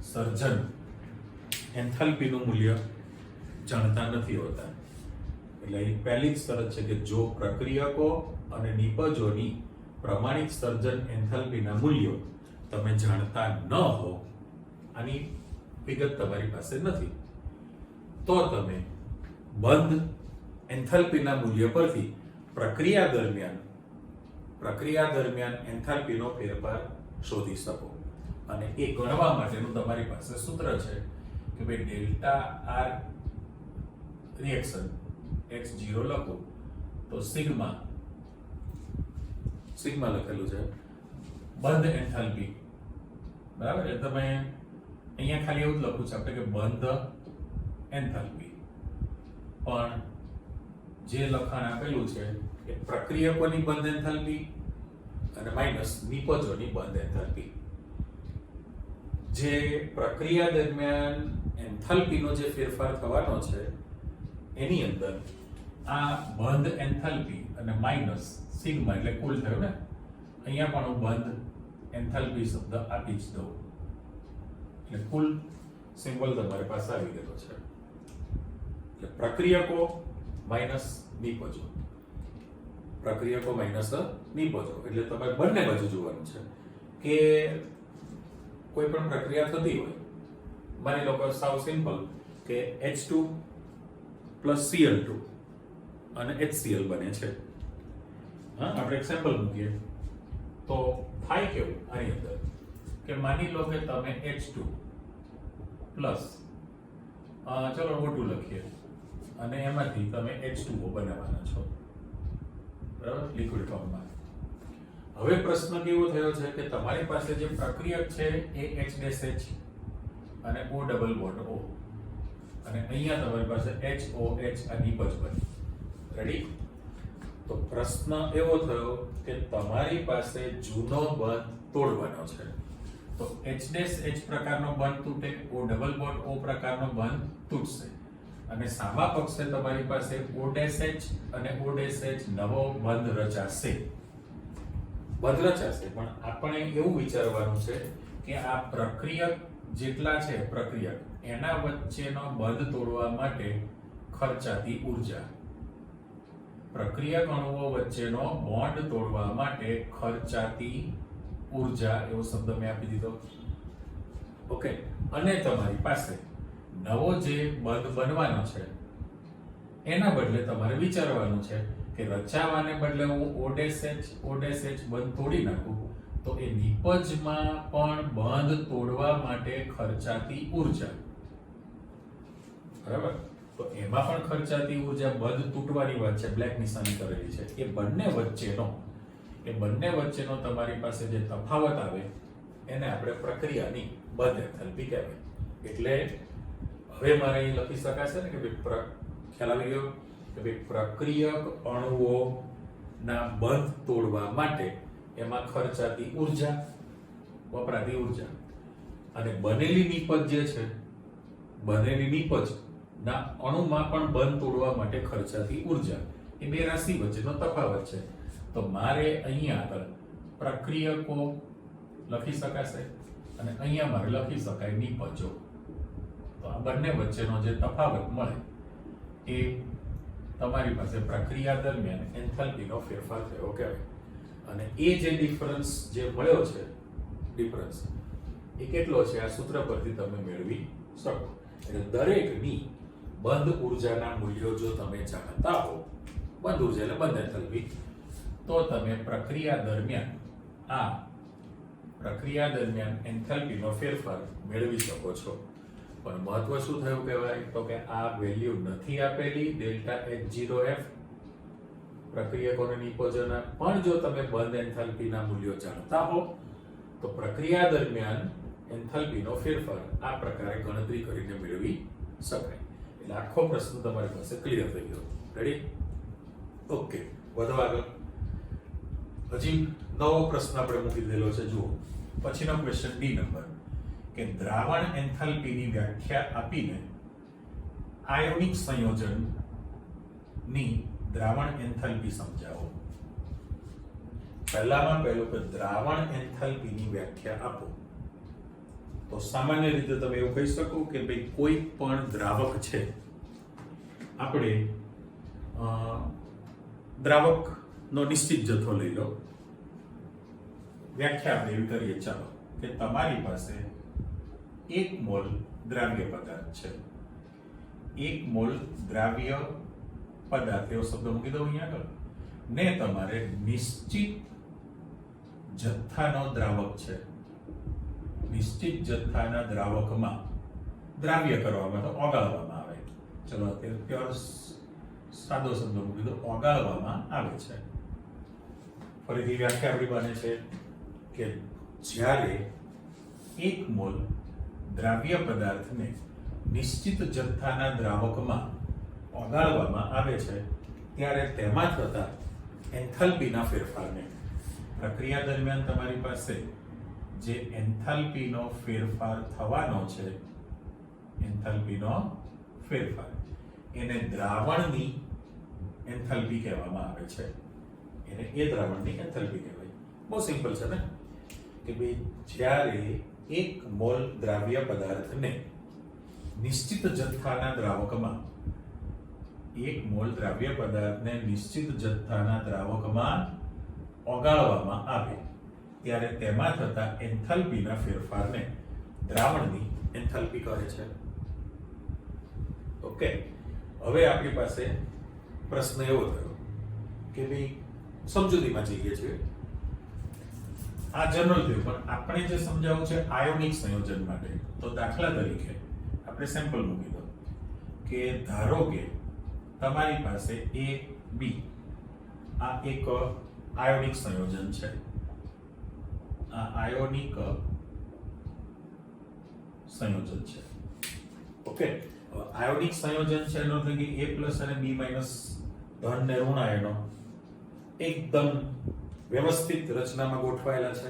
સર્જન એન્થાલ્પીનું મૂલ્ય જાણતા નથી હોતા. એટલે એ પહેલી જ શરત છે કે જો પ્રક્રિયકો અને નિપજોની પ્રમાણિત સર્જન એન્થાલ્પીના મૂલ્યો તમે જાણતા ન હો, આની વિગત તમારી પાસે નથી, તો તમે બંધ એન્થાલ્પીના મૂલ્ય પરથી પ્રક્રિયા દરમિયાન એન્થાલ્પીનો ફેરફાર શોધી શકો. અને એ ગણવા માટેનું તમારી પાસે સૂત્ર છે કે ભાઈ ડેલ્ટા આર રિએક્શન x0 લખો તો સિગ્મા લખેલું છે બંધ એન્થાલ્પી, બરાબર. એટલે તમે અહીંયા ખાલી એવું જ લખું છે આપણે કે બંધ એન્થાલ્પી, પણ જે લખાણ આપેલું છે એ પ્રક્રિયકોની બંધ એન્થાલ્પી અને માઈનસ નિપજોની બંધ એન્થાલ્પી. જે પ્રક્રિયા દરમિયાન એન્થાલ્પીનો જે ફેરફાર થવાનો છે એની અંદર આ બંધ એન્થાલ્પી અને માઈનસ સિગ્મા એટલે કુલ થયું ને. અહીંયા પણ હું બંધ એન્થાલ્પી શબ્દ આપી જ દઉં એટલે કુલ સિમ્બોલ તમારી પાસે આવી ગયેલો છે. એટલે પ્રક્રિયકો માઈનસ નિપજો, પ્રક્રિયકો માઈનસ નિપજો. એટલે તમારે બંને બાજુ જોવાનું છે કે કોઈ પણ પ્રક્રિયા થતી હોય, માની લો કે સાવ સિમ્પલ કે H2 પ્લસ Cl2 અને HCl બને છે. હા, આપણે એક્ઝામ્પલ મૂકીએ તો થાય કેવું આની અંદર કે માની લો કે તમે H2 પ્લસ ચલો O2 લખીએ અને એમાંથી તમે H2O બનાવવાના છો, બરાબર, લિક્વિડ ફોર્મમાં. હવે પ્રશ્ન કેવો થયો છે કે તમારી પાસે જે પ્રક્રિયક છે એ H' અને O ડબલ બોન્ડ O, અને અહીંયા તમારી પાસે HOH આ નિપજ બની. રેડી? તો પ્રશ્ન એવો થયો કે તમારી પાસે જૂનો બંધ તોડવાનો છે. તો H' પ્રકારનો બંધ તૂટે, O ડબલ બોન્ડ O પ્રકારનો બંધ તૂટશે, અને સામા પક્ષે તમારી પાસે OH અને OH નવો બંધ રચાશે. પણ આપણે એવું વિચારવાનું છે કે આ પ્રક્રિયક જેટલા છે પ્રક્રિયક એના વચ્ચેનો બંધ તોડવા માટે ખર્ચાતી ઊર્જા, પ્રક્રિયક અણુઓ વચ્ચેનો બોન્ડ તોડવા માટે ખર્ચાતી ઊર્જા એવો શબ્દ મેં આપી દીધો. ઓકે. અને તમારી પાસે નવો જે બંધ બનવાનો છે એના બદલે તમારે વિચારવાનું છે કે રચાવાને બદલે હું OH બંધ તોડી નાખું તો એ નિપજમાં પણ બંધ તોડવા માટે ખર્ચાતી ઉર્જા, બરાબર, તો એમાં પણ ખર્ચાતી ઉર્જા બંધ તૂટવાની વાત છે, બ્લેક નિશાની કરેલી છે, એ બંને વચ્ચેનો તમારી પાસે જે તફાવત આવે એને આપણે પ્રક્રિયાની બંધ એન્થાલ્પી કહેવાય. એટલે હવે મારે અહીં લખી શકાશે ને કે ભાઈ ખ્યાલ આવી ગયો કે ભાઈ પ્રક્રિયક અણુઓના બંધ તોડવા માટે એમાં ખર્ચાતી ઉર્જા, વપરાતી ઉર્જા, અને બનેલી નિપજ જે છે, બનેલી નિપજ ના અણુમાં પણ બંધ તોડવા માટે ખર્ચાતી ઉર્જા, એ બે રાશિ વચ્ચેનો તફાવત છે. તો મારે અહીંયા આગળ પ્રક્રિયકો લખી શકાશે અને અહીંયા મારે લખી શકાય નિપજો. તો આ બંને વચ્ચેનો જે તફાવત મળે એ તમારી પાસે પ્રક્રિયા દરમિયાન એન્થાલ્પીનો ફેરફાર થયો કહેવાય. અને એ જે ડિફરન્સ જે મળ્યો છે, ડિફરન્સ એ કેટલો છે આ સૂત્ર પરથી તમે મેળવી શકો. એટલે દરેકની બંધ ઉર્જાના મૂલ્યો જો તમે જાણતા હો, બંધ ઉર્જા એટલે બંધ એન્થાલ્પી, તો તમે પ્રક્રિયા દરમિયાન એન્થાલ્પીનો ફેરફાર મેળવી શકો છો. પણ મહત્વ શું થયું કહેવાય તો કે આ વેલ્યુ નથી આપેલી ડેલ્ટા H0F પ્રક્રિયકોના નિપજોના, પણ જો તમે બંધ એન્થાલ્પીના મૂલ્યો જાણતા હો તો પ્રક્રિયા દરમિયાન એન્થાલ્પીનો ફેરફાર આ પ્રકારે ગણતરી કરીને મેળવી શકાય. એટલે આખો પ્રશ્ન તમારી પાસે ક્લિયર થઈ ગયો. રેડી? ઓકે, વધુ આગળ હજી નવો પ્રશ્ન આપણે મૂકી દીધેલો છે. જુઓ પછીનો ક્વેશ્ચન ડી નંબર, કે દ્રાવણ એન્થાલ્પીની વ્યાખ્યા આપીને આયોનિક સંયોજનની દ્રાવણ એન્થાલ્પી સમજાવો. પહેલામાં પહેલું કે દ્રાવણ એન્થાલ્પીની વ્યાખ્યા આપો. તો સામાન્ય રીતે તમે એવું કહી શકો કે ભાઈ કોઈ પણ દ્રાવક છે, આપણે દ્રાવકનો નિશ્ચિત જથ્થો લઈ લો. વ્યાખ્યા આપણે એવી કરીએ, ચાલો, કે તમારી પાસે 1 મોલ દ્રાવ્ય પદાર્થ છે. 1 મોલ દ્રાવ્ય પદાર્થ એવો શબ્દ મૂકી દઉં અહીંયા આગળ, ને તમારે નિશ્ચિત જથ્થાનો દ્રાવક છે. નિશ્ચિત જથ્થાના દ્રાવકમાં દ્રાવ્ય કરવામાં તો ઓગાળવામાં આવે. ચલો અત્યારે પ્યોર સાદો શબ્દ મૂકી દો, ઓગાળવામાં આવે છે. ફરીથી વ્યાખ્યા આપણી બને છે કે જ્યારે 1 મોલ દ્રાવ્ય પદાર્થને નિશ્ચિત જથ્થાના દ્રાવકમાં ઓગાળવામાં આવે છે ત્યારે તેમાં થતા એન્થાલ્પીના ફેરફારને, પ્રક્રિયા દરમિયાન તમારી પાસે જે એન્થાલ્પીનો ફેરફાર થવાનો છે, એન્થાલ્પીનો ફેરફાર, એને દ્રાવણની એન્થાલ્પી કહેવામાં આવે છે. એને એ દ્રાવણની એન્થાલ્પી કહેવાય. બહુ સિમ્પલ છે ને કે ભાઈ જ્યારે 1 મોલ દ્રાવ્ય પદાર્થને નિશ્ચિત જથ્થાના દ્રાવકમાં, 1 મોલ દ્રાવ્ય પદાર્થને નિશ્ચિત જથ્થાના દ્રાવકમાં ઓગાળવામાં આવે ત્યારે તેમાં થતા એન્થાલ્પીના ફેરફારને દ્રાવણની એન્થાલ્પી કહે છે. ઓકે, હવે આપણી પાસે પ્રશ્ન એવો થયો કે ભાઈ સમજૂતીમાં જઈએ છીએ. આ જનરલ થયું, પણ આપણે જે સમજાવવું છે આયોનિક સંયોજન માટે. તો દાખલા તરીકે આપણે સેમ્પલ મૂકી દો કે ધારો કે તમારી પાસે A B આ એક આયોનિક સંયોજન છે. આ આયોનિક સંયોજન છે. ઓકે, આયોનિક સંયોજન છે એનો એટલે કે A+ અને B- ધન ને ઋણ આયનો એકદમ વ્યવસ્થિત રચનામાં ગોઠવાયેલા છે.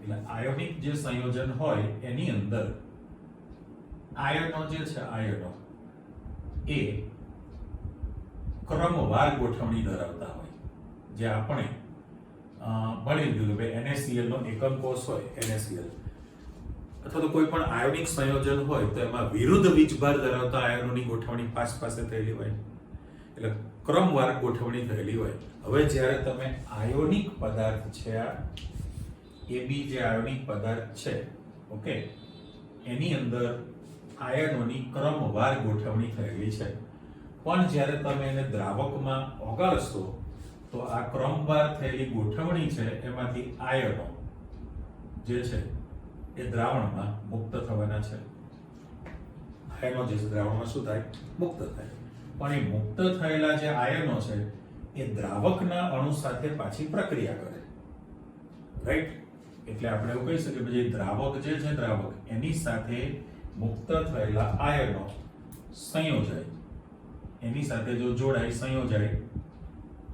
એટલે આયોનિક જે સંયોજન હોય એની અંદર આયનો જે છે, આયનો એ ક્રમવાર ગોઠવણી ધરાવતા હોય. જે આપણે ભણી લીધું કે NaCl નો એકમ કોષ હોય, NaCl, અથવા તો કોઈ પણ આયોનિક સંયોજન હોય તો એમાં વિરુદ્ધ વીજભાર ધરાવતા આયનોની ગોઠવણી પાસે થયેલી હોય. એટલે ક્રમવાર ગોઠવણી થયેલી હોય. હવે જ્યારે તમે આયોનિક પદાર્થ છે, આ AB જે આયોનિક પદાર્થ છે, ઓકે, એની અંદર આયનોની ક્રમવાર ગોઠવણી થયેલી છે. પણ જ્યારે તમે એને દ્રાવકમાં ઓગાળશો તો આ ક્રમવાર થયેલી ગોઠવણી છે એમાંથી આયનો જે છે એ દ્રાવણમાં મુક્ત થવાના છે. આયનો જે છે દ્રાવણમાં શું થાય? મુક્ત થાય. પણ એ મુક્ત થયેલા જે આયનો છે એ દ્રાવકના અણુ સાથે પાછી પ્રક્રિયા કરે. રાઈટ? એટલે આપણે એવું કહી શકીએ કે જે દ્રાવક જે છે દ્રાવક એની સાથે મુક્ત થયેલા આયનો સંયોજાય. એની સાથે જો જોડાય સંયોજાય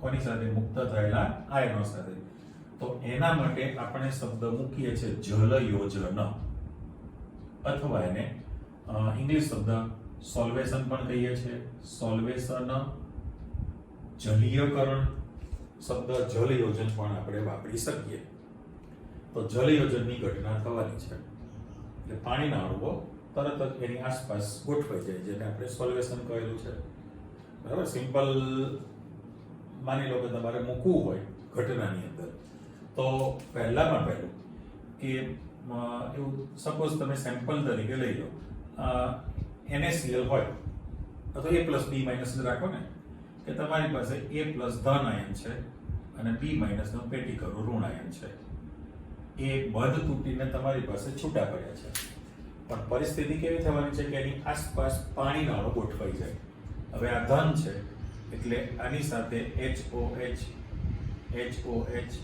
કોની સાથે? મુક્ત થયેલા આયનો સાથે. તો એના માટે આપણે શબ્દ મૂકીએ છીએ જલયોજન, અથવા એને ઇંગ્લિશ શબ્દ સોલ્વેશન પણ કહીએ છીએ. સોલ્વેશન, જલીયકરણ શબ્દ જલયોજન પણ આપણે વાપરી શકીએ. તો જલયોજનની ઘટના થવાની છે એટલે પાણીના અણુઓ તરત જ એની આસપાસ ગોઠવાઈ જાય, જેને આપણે સોલ્વેશન કહેલું છે. બરાબર? સિમ્પલ માની લો કે તમારે મૂકવું હોય ઘટનાની અંદર, તો પહેલામાં પહેલું કે એવું સપોઝ તમે સેમ્પલ તરીકે લઈ લો, NaCl હોય અથવા A પ્લસ B માઇનસ રાખો ને, કે તમારી પાસે A પ્લસ ધન આયન છે અને B માઇનસ નો પેટી કરો ઋણ આયન છે. એ બંધ તૂટીને તમારી પાસે છૂટા પડ્યા છે. પણ પરિસ્થિતિ કેવી થવાની છે કે એની આસપાસ પાણીના અણુ ગોઠવાઈ જાય. હવે આ ધન છે એટલે આની સાથે HOH, HOH,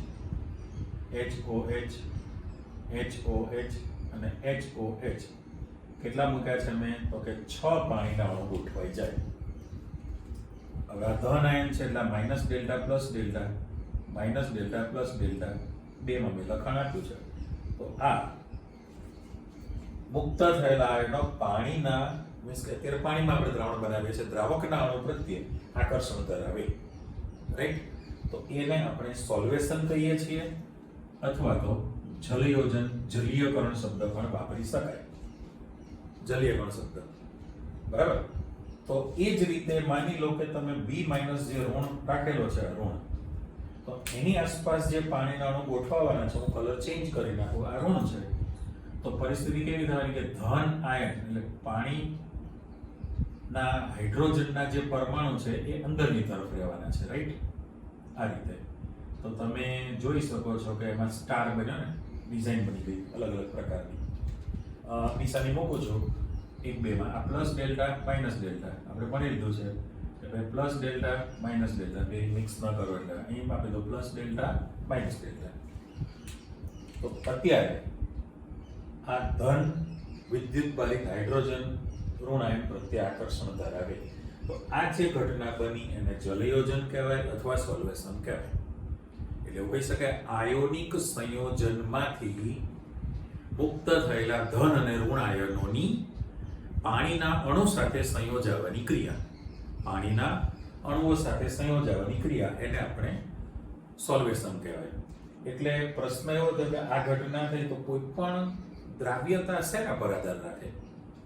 HOH, HOH અને HOH કેટલા મૂક્યા છે મેં? તો કે 6 પાણીના અણુ ગોઠવાઈ જાય. હવે આ ધન આયન છે એટલે minus delta plus delta, minus delta plus delta, બેમાં મેં લખાણ આપ્યું છે. તો આ મુક્ત થયેલા આયનો પાણીના મીન્સ કે અત્યારે પાણીમાં આપણે દ્રાવણ બનાવીએ છીએ, દ્રાવકના અણુ પ્રત્યે આકર્ષણ ધરાવે. રાઈટ? તો એને આપણે સોલ્વેશન કહીએ છીએ અથવા તો જલયોજન, જલીયકરણ શબ્દ પણ વાપરી શકાય. જલીયકરણ શબ્દ. બરાબર? તો એ જ રીતે માની લો કે તમે B માઇનસ જે ઋણ રાખેલો છે ઋણ, તો એની આસપાસ જે પાણીના અણુ ગોઠવવાના છે, હું કલર ચેન્જ કરી નાખું, આ ઋણ છે, તો પરિસ્થિતિ કેવી થવાની કે ધન આયન એટલે પાણીના હાઇડ્રોજનના જે પરમાણુ છે એ અંદરની તરફ રહેવાના છે. રાઈટ? આ રીતે તો તમે જોઈ શકો છો કે એમાં સ્ટાર બન્યો ને, ડિઝાઇન બની ગઈ અલગ અલગ પ્રકારની. નિશાની મૂકું છું 1 2 માં. આ પ્લસ ડેલ્ટા માઇનસ ડેલ્ટા આપણે ભણી લીધું છે કે ભાઈ પ્લસ ડેલ્ટા માઇનસ ડેલ્ટા બે મિક્સ ન કરો એટલે અહીં આપી દો પ્લસ ડેલ્ટા માઇનસ ડેલ્ટા. તો અત્યારે આ ધન વિદ્યુતભારિત હાઇડ્રોજન ઋણ આયન પ્રત્યે આકર્ષણ ધરાવે. તો આ જે ઘટના બની એને જલયોજન કહેવાય અથવા સોલ્વેશન કહેવાય. એટલે એવું કહી શકાય આયોનિક સંયોજનમાંથી મુક્ત થયેલા ધન અને ઋણ આયનોની પાણીના અણુ સાથે સંયોજાવાની ક્રિયા, પાણીના અણુઓ સાથે સંયોજાવાની ક્રિયા એને આપણે સોલ્વેશન કહેવાય. એટલે પ્રશ્ન એવો હતો કે આ ઘટના થઈ તો કોઈ પણ દ્રાવ્યતા શેના પર આધાર રાખે?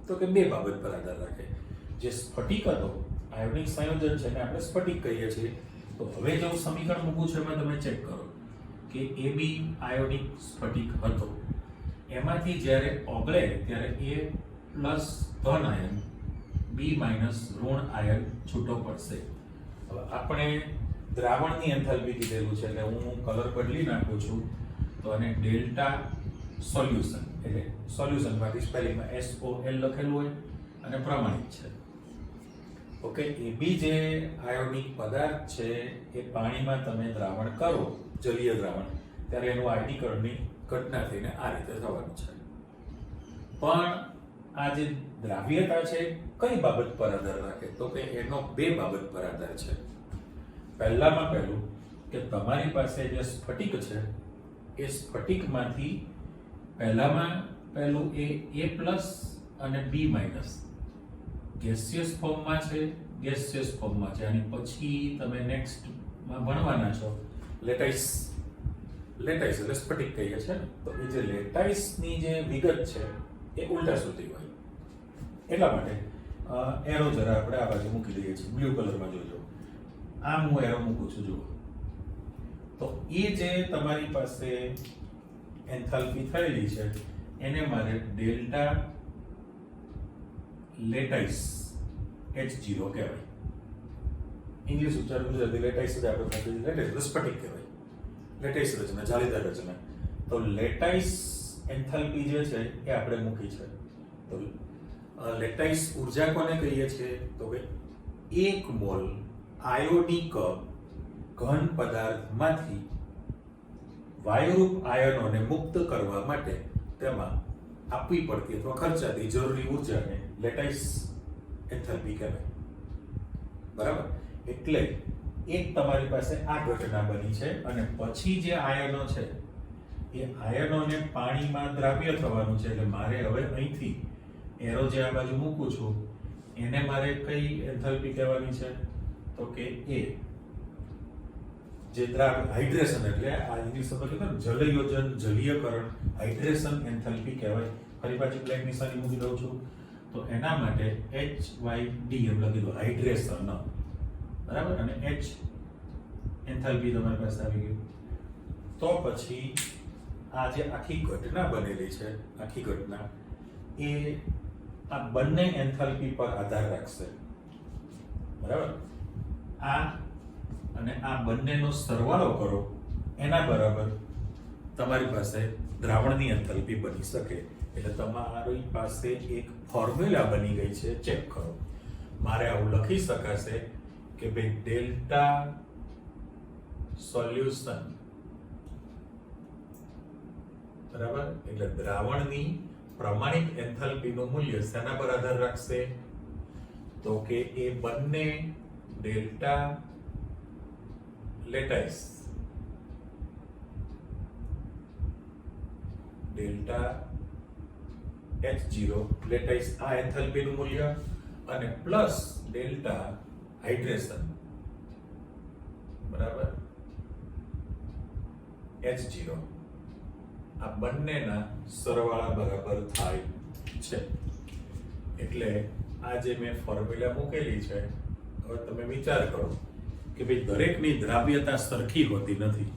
તો કે બે બાબત પર આધાર રાખે. જે સ્ફટિક હતો, આયોનિક સંયોજન છે ને આપણે સ્ફટિક કહીએ છીએ. તો હવે જો સમીકરણ મૂકું છું એમાં તમે ચેક કરો કે AB આયોનિક સ્ફટિક હતો, એમાંથી જ્યારે ઓગળે ત્યારે A પ્લસ ધન આયન, B માઇનસ ઋણ આયન છૂટો પડશે. હવે આપણે દ્રાવણની એન્થાલ્પી કીધેલું છે એટલે હું કલર બદલી નાખું છું. તો આને ડેલ્ટા સોલ્યુશન એટલે સોલ્યુશનમાંથી સ્પેલિંગમાં SOL લખેલું હોય અને પ્રમાણિત છે. ઓકે, AB જે આયોનિક પદાર્થ છે એ પાણીમાં તમે દ્રાવણ કરો, જલીય દ્રાવણ, ત્યારે એનું આયનીકરણની ઘટના થઈને આ રીતે થવાનું છે. પણ આ જે દ્રાવ્યતા છે કઈ બાબત પર આધાર રાખે? તો કે એનો બે બાબત પર આધાર છે. પહેલામાં પહેલું કે તમારી પાસે જે સ્ફટિક છે એ સ્ફટિકમાંથી પહેલામાં પહેલું A પ્લસ અને B માઇનસ ગેસિયસ ફોર્મમાં છે, ગેસિયસ ફોર્મમાં છે. અને પછી તમે નેક્સ્ટમાં ભણવાના છો લેટાઇસ. લેટાઇસ એટલે સ્ફટિક કહીએ છે. તો એ જે લેટાઇસની જે વિગત છે એ ઉલટા સુતી હોય. એટલા માટે એરો જરા આપણે આ બાજુ મૂકી દઈએ છીએ, બ્લુ કલરમાં જોજો. આમ હું એરો મૂકું છું, જુઓ. તો એ જે તમારી પાસે એન્થાલ્પી થયેલી છે એને મારે ડેલ્ટા લેટાઇસ H0 કહેવાય. ઇંગ્લિશ ઉચ્ચાર ગુજરાતી લેટાઇસ જ આપણે મૂકી લેટાઇસ સ્ફટિક કહેવાય. લેટાઇસ રચના, જાળીદાર રચના. તો લેટાઇસ એન્થાલ્પી જે છે એ આપણે મૂકી છે. તો લેટાઈસ ઉર્જા કોને કહીએ છીએ? તો કે 1 મોલ આયોનિક ઘન પદાર્થમાંથી વાયુરૂપ આયનોને મુક્ત કરવા માટે તેમાં આપવી પડતી અથવા ખર્ચાતી જરૂરી ઉર્જાને લેટાઈસ એન્થાલ્પી કહેવાય. બરાબર? એટલે એક તમારી પાસે આ ઘટના બની છે અને પછી જે આયનો છે એ આયનોને પાણીમાં દ્રાવ્ય થવાનું છે. એટલે મારે હવે અહીંથી એરો જે આ બાજુ મૂકું છું એને મારે કઈ એન્થાલ્પી કહેવાની છે? તો કે એ જે હાઇડ્રેશન, એટલે આ ઇંગ્લિશમાં કહેવાય ને જલયોજન, જલીયકરણ, હાઇડ્રેશન એન્થાલ્પી કહેવાય. ફરી પાછી બ્લેક નિશાની મૂકી દઉં છું. તો એના માટે HYD એમ લખી દો, હાઇડ્રેશન. બરાબર? અને H એન્થાલ્પી તમારી પાસે આવી ગયું. તો પછી આ જે આખી ઘટના બનેલી છે, આખી ઘટના એ આ બંને એન્થાલ્પી પર આધાર રાખશે. બરાબર? આ અને આ બંનેનો સરવાળો કરો એના બરાબર તમારી પાસે દ્રાવણની એન્થાલ્પી બની શકે. એટલે તમારી પાસે એક ફોર્મ્યુલા બની ગઈ છે, ચેક કરો. મારે આવું લખી શકાશે કે ભાઈ ડેલ્ટા સોલ્યુશન, બરાબર, એટલે દ્રાવણની પ્રમાણિત એન્થાલ્પીનું મૂલ્ય શેના પર આધાર રાખશે? તો કે એ બંને delta lattice, delta H0 lattice આ એન્થાલ્પીનું મૂલ્ય અને પ્લસ ડેલ્ટા હાઇડ્રેશન, બરાબર, H0 આ બંનેના સરવાળા બરાબર થાય છે. એટલે આ જે મેં ફોર્મ્યુલા મૂકેલી છે, હવે તમે વિચાર કરો કે ભાઈ દરેકની દ્રાવ્યતા સરખી હોતી નથી.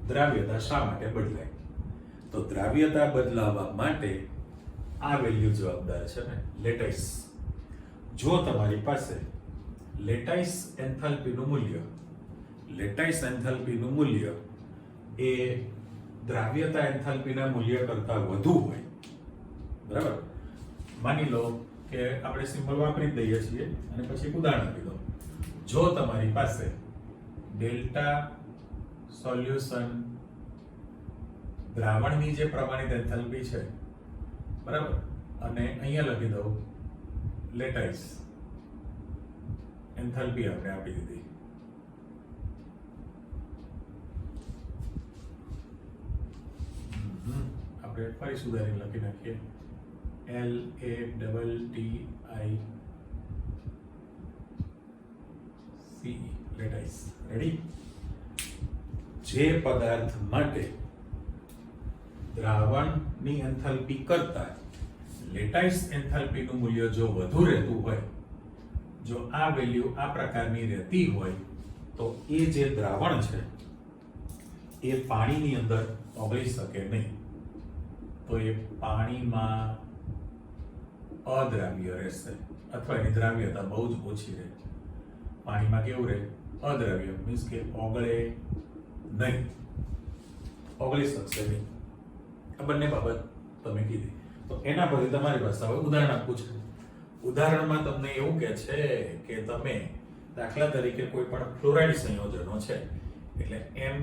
દ્રાવ્યતા શા માટે બદલાય? તો દ્રાવ્યતા બદલાવા માટે આ વેલ્યુ જવાબદાર છે ને, લેટાઈસ. જો તમારી પાસે લેટાઈસ એન્થાલ્પીનું મૂલ્ય, લેટાઈસ એન્થાલ્પીનું મૂલ્ય એ દ્રાવ્યતા એન્થાલ્પીના મૂલ્ય કરતા વધુ હોય, બરાબર, માની લો કે આપણે સિમ્બોલ વાપરી દઈએ છીએ અને પછી ઉદાહરણ આપી દો. જો તમારી પાસે ડેલ્ટા સોલ્યુશન દ્રાવણની જે પ્રમાણિત એન્થાલ્પી છે, બરાબર, અને અહીંયા લખી દઉં લેટાઈસ એન્થાલ્પી આપણે આપી દીધી. આપણે ફરી સુધારી લખી નાખીએ LATTICE, લેટાઈસ. રેડી? જે પદાર્થ માટે દ્રાવણની એન્થાલ્પી કરતા લેટાઈસ એન્થાલ્પીનું મૂલ્ય જો વધુ રહેતું હોય, જો આ વેલ્યુ આ પ્રકારની રહેતી હોય, તો એ જે દ્રાવણ છે એ પાણીની અંદર ઓગળી શકે નહીં. તો એ પાણીમાં અદ્રાવ્ય રહેશે અથવા એની દ્રાવ્યતા બહુ જ ઓછી રહે. પાણીમાં કેવું રહે? અદ્રાવ્ય, મીન્સ કે ઓગળે નહીં, ઓગળી શકશે નહીં. આ બંને બાબત તમે કીધી. તો એના પરથી તમારી પાસે હવે ઉદાહરણ આપવું છે. ઉદાહરણમાં તમને એવું કે છે કે તમે દાખલા તરીકે કોઈ પણ ફ્લોરાઇડ સંયોજનો છે, એટલે M+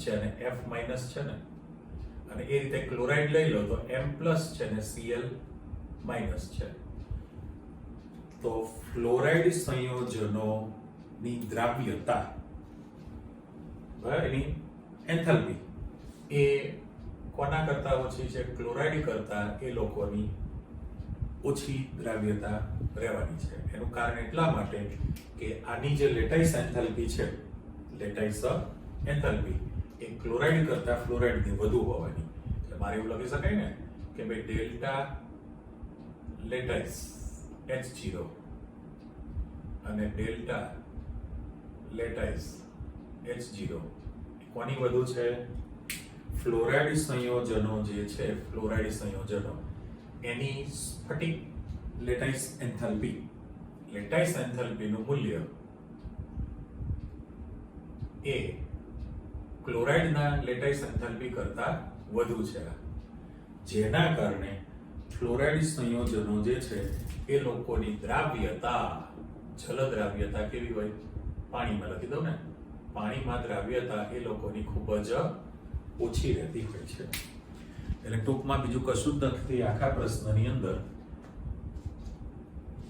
છે અને F- છે ને, અને એ રીતે ક્લોરાઇડ લઈ લો તો M+ છે ને Cl- છે. તો ફ્લોરાઇડ સંયોજનોની દ્રાવ્યતા, બરાબર, એની એન્થાલ્પી એ કોના કરતા ઓછી છે? ક્લોરાઇડ કરતા એ લોકોની ઓછી દ્રાવ્યતા રહેવાની છે. એનું કારણ એટલા માટે કે આની જે લેટાઈસ એન્થાલ્પી છે, લેટાઈસ એન્થાલ્પી એ ક્લોરાઇડ કરતા ફ્લોરાઇડની વધુ હોવાની. એટલે મારે એવું લખી શકાય ને કે ભાઈ ડેલ્ટા લેટાઈસ H0 અને ડેલ્ટા લેટાઈસ H0 કોની વધુ છે? ફ્લોરાઇડ સંયોજનો જે છે, ફ્લોરાઇડ સંયોજનો એની સ્ફટિક લેટાઈસ એન્થાલ્પીનું મૂલ્ય એ ક્લોરાઇડના લેટાઈસ એન્થાલ્પી કરતા વધુ છે. જેના કારણે ફ્લોરાઇડ સંયોજનો જે છે એ લોકોની દ્રાવ્યતા, જલ દ્રાવ્યતા કેવી હોય? પાણીમાં લખી દઉં ને, પાણીમાં દ્રાવ્યતા એ લોકોની ખૂબ જ ઓછી રહેતી હોય છે. એટલે ટૂંકમાં બીજું કશું જ નથી આખા પ્રશ્નની અંદર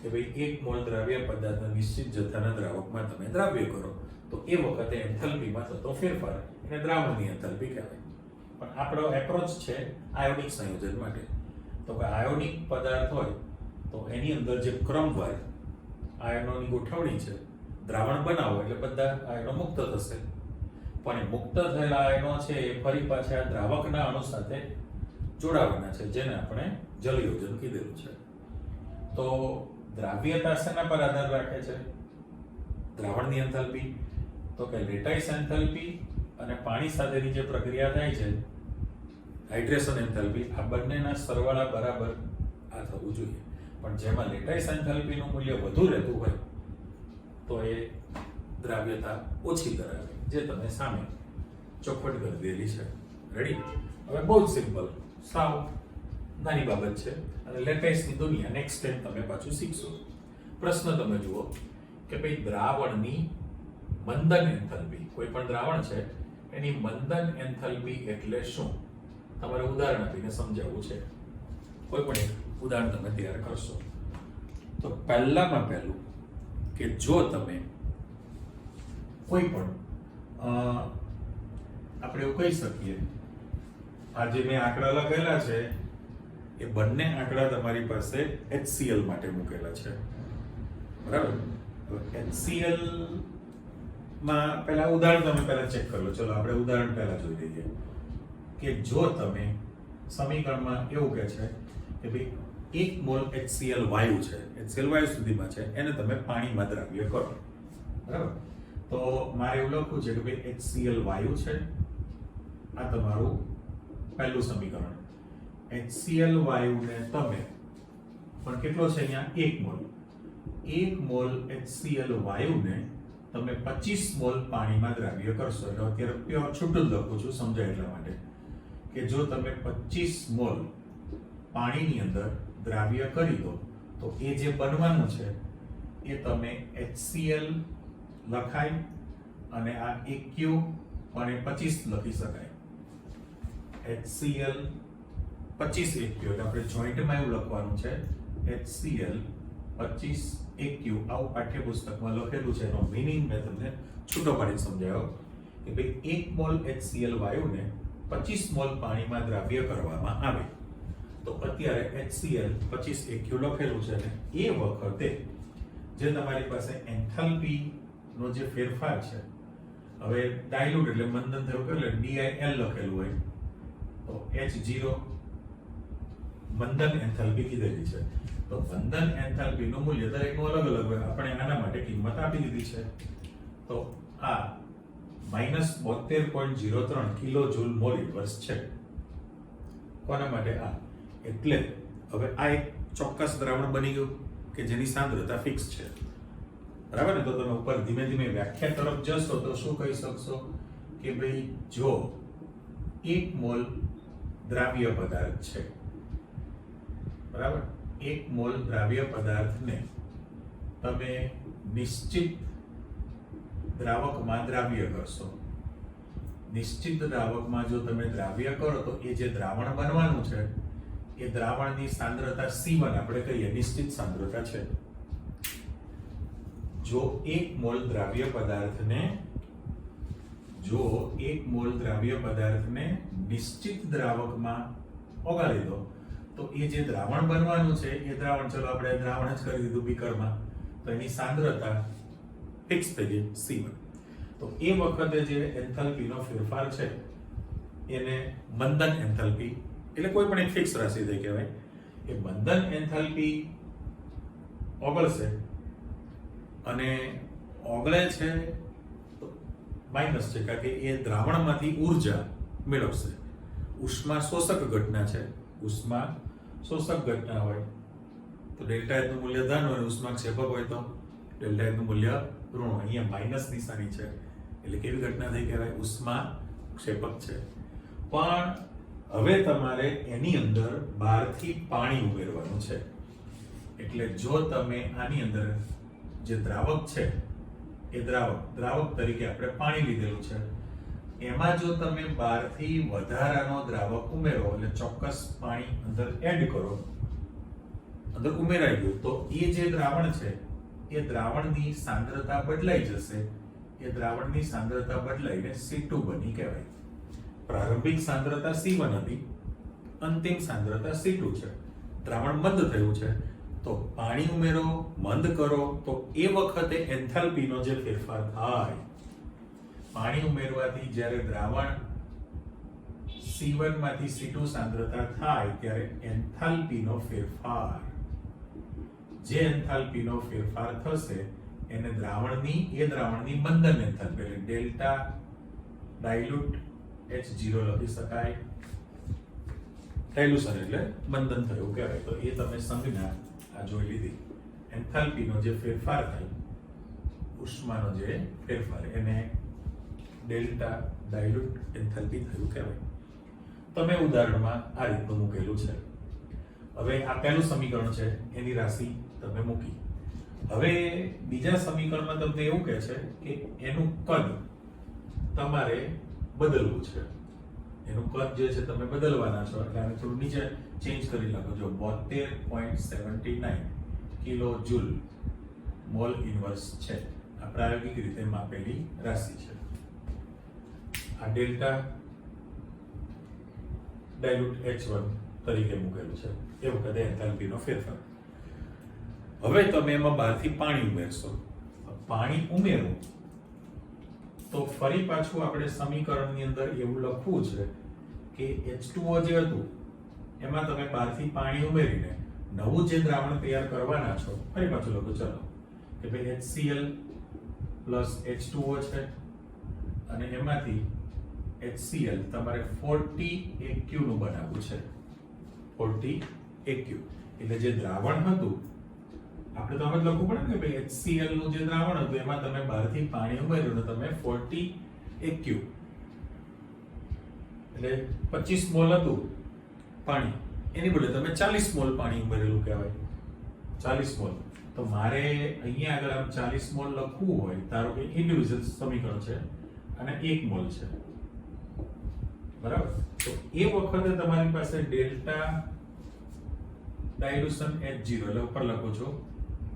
કે ભાઈ 1 મોલ દ્રાવ્ય પદાર્થના નિશ્ચિત જથ્થાના દ્રાવકમાં તમે દ્રાવ્ય કરો તો એ વખતે એન્થાલ્પીમાં થતો ફેરફાર એને દ્રાવણની એન્થાલ્પી કહેવાય. પણ આપણો એપ્રોચ છે આયોનિક સંયોજન માટે. તો કે આયોનિક પદાર્થ હોય તો એની અંદર જે ક્રમવાર આયનોની ગોઠવણી છે, દ્રાવણ બનાવો એટલે બધા આયનો મુક્ત થશે. પણ એ મુક્ત થયેલા આયનો છે એ ફરી પાછા દ્રાવકના અણુ સાથે જોડાવાના છે, જેને આપણે જલયોજન કીધેલું છે. તો દ્રાવ્યતા શેના પર આધાર રાખે છે? દ્રાવણની એન્થાલ્પી. તો કે લેટાઇસ એન્થાલ્પી અને પાણી સાથેની જે પ્રક્રિયા થાય છે હાઇડ્રેશન એન્થાલ્પી, આ બંનેના સરવાળા બરાબર આ થવું જોઈએ. પણ જેમાં લેટાઇસ એન્થાલ્પીનું મૂલ્ય વધુ રહેતું હોય તો એ દ્રાવ્યતા ઓછી ધરાવે, જે તમે સામે ચોખવટ કરી દેલી છે. રેડી? હવે બહુ જ સિમ્પલ, સાવ નાની બાબત છે અને લેટાઇસની દુનિયા નેક્સ્ટ ટાઈમ તમે પાછું શીખશો. પ્રશ્ન તમે જુઓ કે ભાઈ દ્રાવણની મંદન એન્થાલ્પી, કોઈ પણ દ્રાવણ છે એની મંદન એન્થાલ્પી એટલે શું? તમારે ઉદાહરણ આપીને સમજાવવું છે. કોઈ પણ એક ઉદાહરણ તમે તૈયાર કરશો. તો પહેલામાં પહેલું કે જો તમે કોઈ પણ આપણે એવું કહી શકીએ, આ જે મેં આંકડા લખેલા છે એ બંને આંકડા તમારી પાસે HCl માટે મૂકેલા છે, બરાબર? HCl માં પહેલા ઉદાહરણ તમે પહેલા ચેક કરી લો. ચલો આપણે ઉદાહરણ પહેલા જોઈ લઈએ કે જો તમે સમીકરણમાં એવું કહે છે કે ભાઈ 1 મોલ HCl વાયુ છે, HCl વાયુ સુધીમાં છે, એને તમે પાણીમાં દ્રાવ્ય કરો, બરાબર? તો મારે એવું લખવું છે કે ભાઈ HCl વાયુ છે, આ તમારું પહેલું સમીકરણ. HCl વાયુને તમે પણ કેટલો છે અહીંયા? 1 મોલ. 1 મોલ HCl વાયુને તમે 25 મોલ પાણીમાં દ્રાવ્ય કરશો. એટલે અત્યારે પ્યોર છૂટું જ લખું છું સમજાય એટલા માટે કે જો તમે 25 મોલ પાણીની અંદર દ્રાવ્ય કરી દો તો એ જે બનવાનું છે એ તમે HCl લખાય અને આ AQ પણ એ 25 લખી શકાય. HCl 25 AQ એટલે આપણે જોઈન્ટમાં એવું લખવાનું છે HCl 25 AQ. આવું પાઠ્યપુસ્તકમાં લખેલું છે. એનો મીનિંગ મેં તમને છૂટો પાડીને સમજાવ્યો કે ભાઈ 1 મોલ HCl વાયુને 25 મોલ પાણીમાં દ્રાવ્ય કરવામાં આવે તો અત્યારે HCl 25 AQ લખેલું છે અને એ વખતે જે તમારી પાસે એન્થાલ્પી નો જે ફેરફાર છે, હવે ડાયલ્યુટ એટલે મંદન થયું એટલે DIL લખેલું હોય તો H0 મંદન એન્થાલ્પી કીધેલી છે. તો મંદન એન્થાલ્પી નું મૂલ્ય દરેકનું અલગ અલગ હોય. આપણે આના માટે કિંમત આપી દીધી છે. તો આ -72.03 કિલો જૂલ મોલ ઇન્વર્સ છે. કોના માટે? આ. એટલે હવે આ એક ચોક્કસ દ્રાવણ બની ગયું કે જેની સાંદ્રતા ફિક્સ છે, બરાબર ને? તો તમે ઉપર ધીમે ધીમે વ્યાખ્યા તરફ જશો તો શું કહી શકશો કે ભાઈ જો 1 મોલ દ્રાવ્ય પદાર્થ છે, બરાબર? 1 મોલ દ્રાવ્ય પદાર્થને તમે નિશ્ચિત દ્રાવકમાં દ્રાવ્ય કરશો. નિશ્ચિત દ્રાવકમાં જો તમે દ્રાવ્ય કરો તો એ જે દ્રાવણ બનવાનું છે એ દ્રાવણની સાંદ્રતા C1 આપણે કહીએ, નિશ્ચિત સાંદ્રતા છે. જો 1 મોલ દ્રાવ્ય પદાર્થને નિશ્ચિત દ્રાવકમાં ઓગાળી દો તો એ જે દ્રાવણ બનવાનું છે એ દ્રાવણ, ચલો આપણે દ્રાવણ જ કરી દીધું બીકરમાં, તો એની સાંદ્રતા ફિક્સ થઈ ગઈ C1. તો એ વખતે જે એન્થાલ્પીનો ફેરફાર છે એને મંદન એન્થાલ્પી એટલે કોઈ પણ એક ફિક્સ રાશિ થઈ કહેવાય. એ મંદન એન્થાલ્પી ઓગળશે અને ઓગળે છે તો માઇનસ છે, કારણ કે એ દ્રાવણમાંથી ઉર્જા મેળવશે. ઉષ્મા શોષક ઘટના છે. ઉષ્મા શોષક ઘટના હોય તો ડેલ્ટા H નું મૂલ્ય ધન હોય, ઉષ્મા ક્ષેપક હોય તો ડેલ્ટા H નું મૂલ્ય ઋણ. અહીંયા માઇનસ નિશાની છે એટલે કેવી ઘટના થઈ કહેવાય? ઉષ્મા ક્ષેપક છે. પણ હવે તમારે એની અંદર બહારથી પાણી ઉમેરવાનું છે. એટલે જો તમે આની અંદર જે દ્રાવક છે એ દ્રાવક તરીકે આપણે પાણી લીધેલું છે, એમાં જો તમે બહારથી વધારાનો દ્રાવક ઉમેરો એટલે ચોક્કસ પાણી અંદર એડ કરો, અંદર ઉમેરાઈ ગયું, તો એ જે દ્રાવણ છે એ દ્રાવણની સાંદ્રતા બદલાઈ જશે. એ દ્રાવણની સાંદ્રતા બદલાઈને C2 બની કહેવાય. પ્રારંભિક સાંદ્રતા C1 હતી, અંતિમ સાંદ્રતા C2 છે. દ્રાવણ મંદ થયું છે, તો પાણી ઉમેરો, મંદ કરો, તો એ વખતે એન્થાલ્પીનો જે ફેરફાર થાય, પાણી ઉમેરવાથી જ્યારે દ્રાવણ C1 માંથી C2 સાંદ્રતા થાય ત્યારે એન્થાલ્પીનો ફેરફાર, જે એન્થાલ્પીનો ફેરફાર થશે એને દ્રાવણની મંદન એન્થાલ્પી એટલે ડેલ્ટા ડાયલ્યુટ H0 લખી શકાય. ડાયલ્યુશન એટલે મંદન થયું કહેવાય. તો એ તમે સંજ્ઞા આ જોઈ લીધી. એન્થાલ્પીનો જે ફેરફાર થાય, ઉષ્માનો જે ફેરફાર, એને ડેલ્ટા ડાયલ્યુટ એન્થાલ્પી થયું કહેવાય. તમે ઉદાહરણમાં આ રીતનું મૂકેલું છે. હવે આ પહેલું સમીકરણ છે, એની રાશિ તમે મૂકી. હવે બીજા સમીકરણમાં તમને એવું કહે છે કે એનું કદ તમારે બદલવું છે. એનું કદ જે છે તમે બદલવાના છો, એટલે આને થોડું નીચે ચેન્જ કરી નાખો. જો 72.79 કિલો જૂલ મોલ ઇન્વર્સ છે. આ પ્રાયોગિક રીતે માપેલી રાશિ છે. આ ડેલ્ટા ડાયલ્યુટ H1 તરીકે મૂકેલું છે. એ વખતે એન્થાલ્પીનો ફેરફાર. હવે તમે એમાં બહારથી પાણી ઉમેરશો. પાણી ઉમેરો તો ફરી પાછું આપણે સમીકરણની અંદર એવું લખવું છે કે H2O જે હતું એમાં તમે બહારથી પાણી ઉમેરીને નવું જે દ્રાવણ તૈયાર કરવાના છો, ફરી પાછું લખો. ચલો કે ભાઈ HCl પ્લસ H2O છે અને એમાંથી HCl તમારે 40 AQ નું બનાવવું છે. 40 AQ એટલે જે દ્રાવણ હતું, આપણે તો આમ જ લખવું પડે ને કે ભાઈ HCl નું જે દ્રાવણ હતું એમાં તમે બહારથી પાણી ઉમેર્યું ને તમે 40 AQ એટલે 25 મોલ હતું પાણી, એની બદલે તમે 40 મોલ પાણી ઉમેરેલું કહેવાય. 40 મોલ. તો મારે અહીંયા આગળ આમ 40 મોલ લખવું હોય, ધારો કે ઇન્ડિવિડ્યુઅલ સમીકરણ છે અને 1 મોલ છે, બરાબર? તો એ વખતે તમારી પાસે ડેલ્ટા ડાયલ્યુશન H0 એટલે ઉપર લખો છો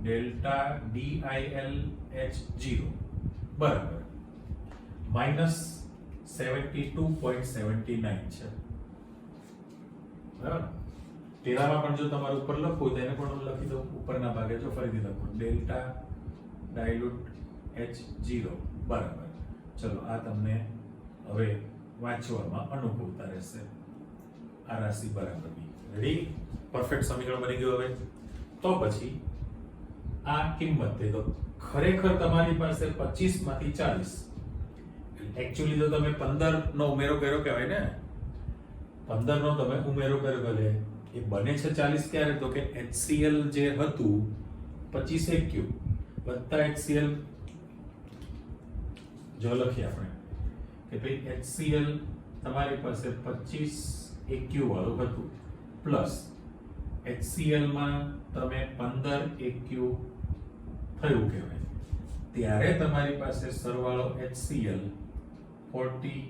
ડેલ્ટા DIL H0 બરાબર -72.79 છે, બરાબર? પેલામાં પણ જો તમારે ઉપર લખવું તો એને પણ લખી દો ઉપરના ભાગે. જો ફરીથી લખો ડેલ્ટા ડાયલ્યુટ H0 બરાબર. ચલો આ તમને હવે વાંચવામાં અનુકૂળતા રહેશે. આ રાશિ બરાબરની રેડી, પરફેક્ટ સમીકરણ બની ગયું. હવે તો પછી આ કિંમત થઈ તો ખરેખર તમારી પાસે 25 માંથી 40, એકચ્યુઅલી તો તમે 15 નો ઉમેરો કર્યો કહેવાય ને, 15 નો તમે ઉમેરો કર્યો એટલે એ બને છે 40 ક્યારે? તો કે HCl જે હતું 25 AQ વત્તા HCl, જો લખીએ આપણે કે ભાઈ HCl તમારી પાસે 25 AQ વાળું હતું પ્લસ HCl માં તમે 15 AQ થયું કહેવાય, ત્યારે તમારી પાસે સરવાળો HCl 40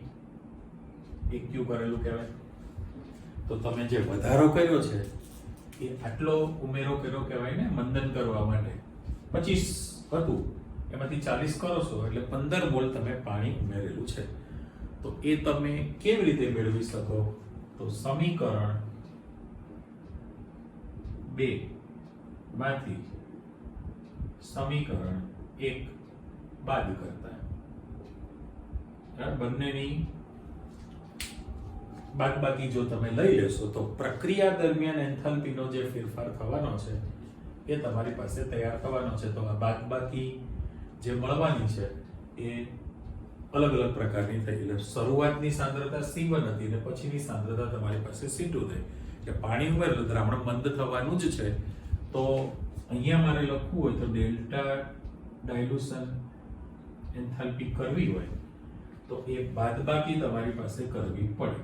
AQ કરેલું કહેવાય. તો તમે જે વધારો કર્યો છે એ આટલો ઉમેરો કર્યો કહેવાય ને, મંદન કરવા માટે 25 હતું એમાંથી 40 કરો છો એટલે 15 મોલ તમે પાણી ઉમેરેલું છે. તો એ તમે કેવી રીતે મેળવી શકો? તો સમીકરણ 2 માંથી સમીકરણ 1 બાદ કરતા, બંનેની બાદબાકી જો તમે લઈ લેશો તો પ્રક્રિયા દરમિયાન એન્થાલ્પીનો જે ફેરફાર થવાનો છે એ તમારી પાસે તૈયાર થવાનો છે. તો આ બાદબાકી જે મળવાની છે એ અલગ અલગ પ્રકારની થઈ. એટલે શરૂઆતની સાંદ્રતા C1 હતી ને પછીની સાંદ્રતા તમારી પાસે C2 થઈ. એટલે પાણી ઉમેરેલું દ્રાવણ મંદ થવાનું જ છે. તો અહીંયા મારે લખવું હોય તો ડેલ્ટા ડાયલ્યુશન એન્થાલ્પી કરવી હોય તો એ બાદબાકી તમારી પાસે કરવી પડે.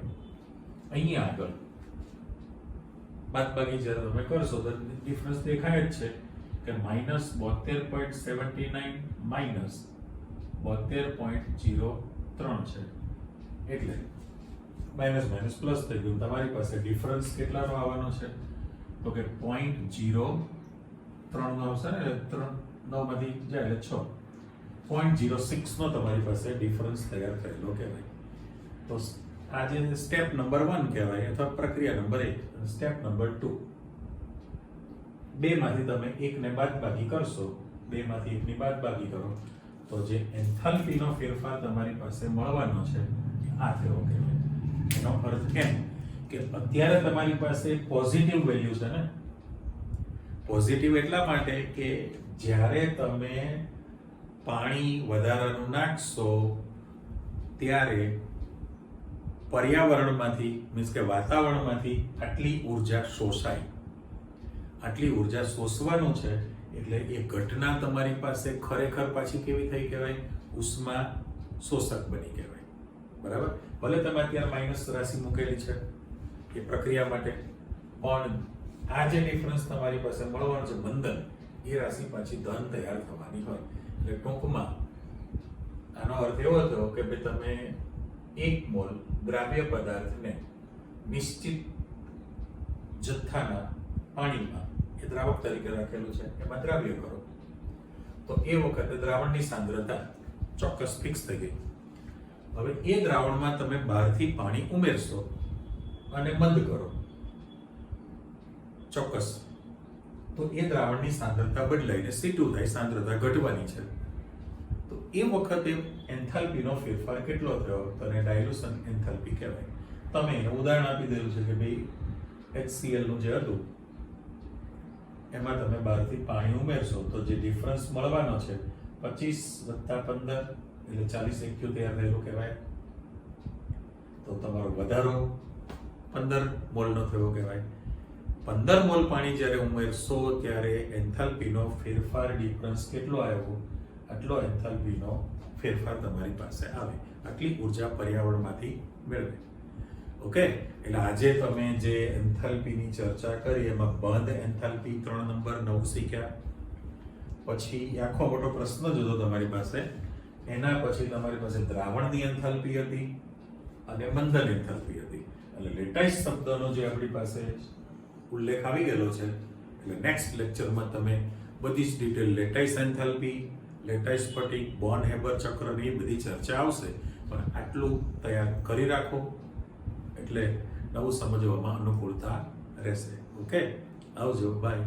અહીંયા આગળ બાદબાકી જ્યારે તમે કરશો તો ડિફરન્સ દેખાય જ છે કે -72.79 માઇનસ 72.03 છે, એટલે માઇનસ માઇનસ પ્લસ થઈ ગયું. તમારી પાસે ડિફરન્સ કેટલાનો આવવાનો છે તો કે 0.03 નો આવશે ને, 9 માંથી જાય એટલે 6, 0.06 નો તમારી પાસે ડિફરન્સ તૈયાર થયેલો કહેવાય. તો આ જે સ્ટેપ નંબર 1 કહેવાય અથવા પ્રક્રિયા નંબર 1. સ્ટેપ નંબર 2, બે માંથી તમે એકને બાદબાકી કરશો, બે માંથી એકની બાદબાકી કરો તો જે એન્થાલ્પીનો ફેરફાર તમારી પાસે મળવાનો છે આ થયો કહેવાય. એનો અર્થ કેમ કે અત્યારે તમારી પાસે પોઝિટિવ વેલ્યુ છે ને, પોઝિટિવ એટલા માટે કે જ્યારે તમે પાણી વધારાનું નાખશો ત્યારે પર્યાવરણમાંથી મીન્સ કે વાતાવરણમાંથી આટલી ઉર્જા શોષાય. આટલી ઉર્જા શોષવાનું છે એટલે એ ઘટના તમારી પાસે ખરેખર પાછી કેવી થઈ કહેવાય, ઉષ્મા શોષક બની કહેવાય. બરાબર, ભલે તમે અત્યારે માઇનસ રાશિ મૂકેલી છે એ પ્રક્રિયા માટે, પણ આ જે ડિફરન્સ તમારી પાસે મળવાનો છે બંધન, એ રાશિ પાછી ધન તૈયાર થવાની હોય. એટલે ટૂંકમાં આનો અર્થ એવો થયો કે ભાઈ તમે 1 મોલ દ્રાવ્ય પદાર્થને નિશ્ચિત જથ્થાના પાણીમાં એ દ્રાવક તરીકે રાખેલું છે એમાં દ્રાવ્ય કરો તો એ વખતે દ્રાવણની સાંદ્રતા ચોક્કસ ફિક્સ થઈ ગઈ. હવે એ દ્રાવણમાં તમે બહારથી પાણી ઉમેરશો અને બંધ કરો ચોક્કસ, તો એ દ્રાવણની સાંદ્રતા બદલાઈને C2 થાય, સાંદ્રતા ઘટવાની છે. તો એ વખતે એન્થાલ્પીનો ફેરફાર કેટલો થયો તો એને ડાયલ્યુશન એન્થાલ્પી કહેવાય. તમે એને ઉદાહરણ આપી દેલું છે કે ભાઈ HCl નું જે હતું એમાં તમે બહારથી પાણી ઉમેરશો તો જે ડિફરન્સ મળવાનો છે 25 + 15 એટલે 40 એક્યુ તૈયાર થયેલું કહેવાય. તો તમારો વધારો 15 મોલનો થયો કહેવાય. 15 મોલ પાણી જ્યારે ઉમેરશો ત્યારે એન્થાલ્પીનો ફેરફાર ડિફરન્સ કેટલો આવ્યો, આટલો એન્થાલ્પીનો ફેરફાર તમારી પાસે આવે, આટલી ઉર્જા પર્યાવરણમાંથી મેળવે. ઓકે, એટલે આજે તમે જે એન્થાલ્પીની ચર્ચા કરી એમાં બંધ એન્થાલ્પી 3 નંબર 9 શીખ્યા. પછી આખો મોટો પ્રશ્ન જ હતો તમારી પાસે. એના પછી તમારી પાસે દ્રાવણની એન્થાલ્પી હતી અને બંધન એન્થાલ્પી હતી. એટલે લેટાઇસ શબ્દનો જે આપણી પાસે ઉલ્લેખ આવી ગયેલો છે. એટલે નેક્સ્ટ લેક્ચરમાં તમે બધી જ ડિટેલ લેટાઇસ એન્થાલ્પી, લેટાઇસ સ્ફટિક, બોર્ન હેબર ચક્રની બધી ચર્ચા આવશે. પણ આટલું તૈયાર કરી રાખો એટલે નવું સમજવામાં અનુકૂળતા રહેશે. ઓકે, આવજો, બાય.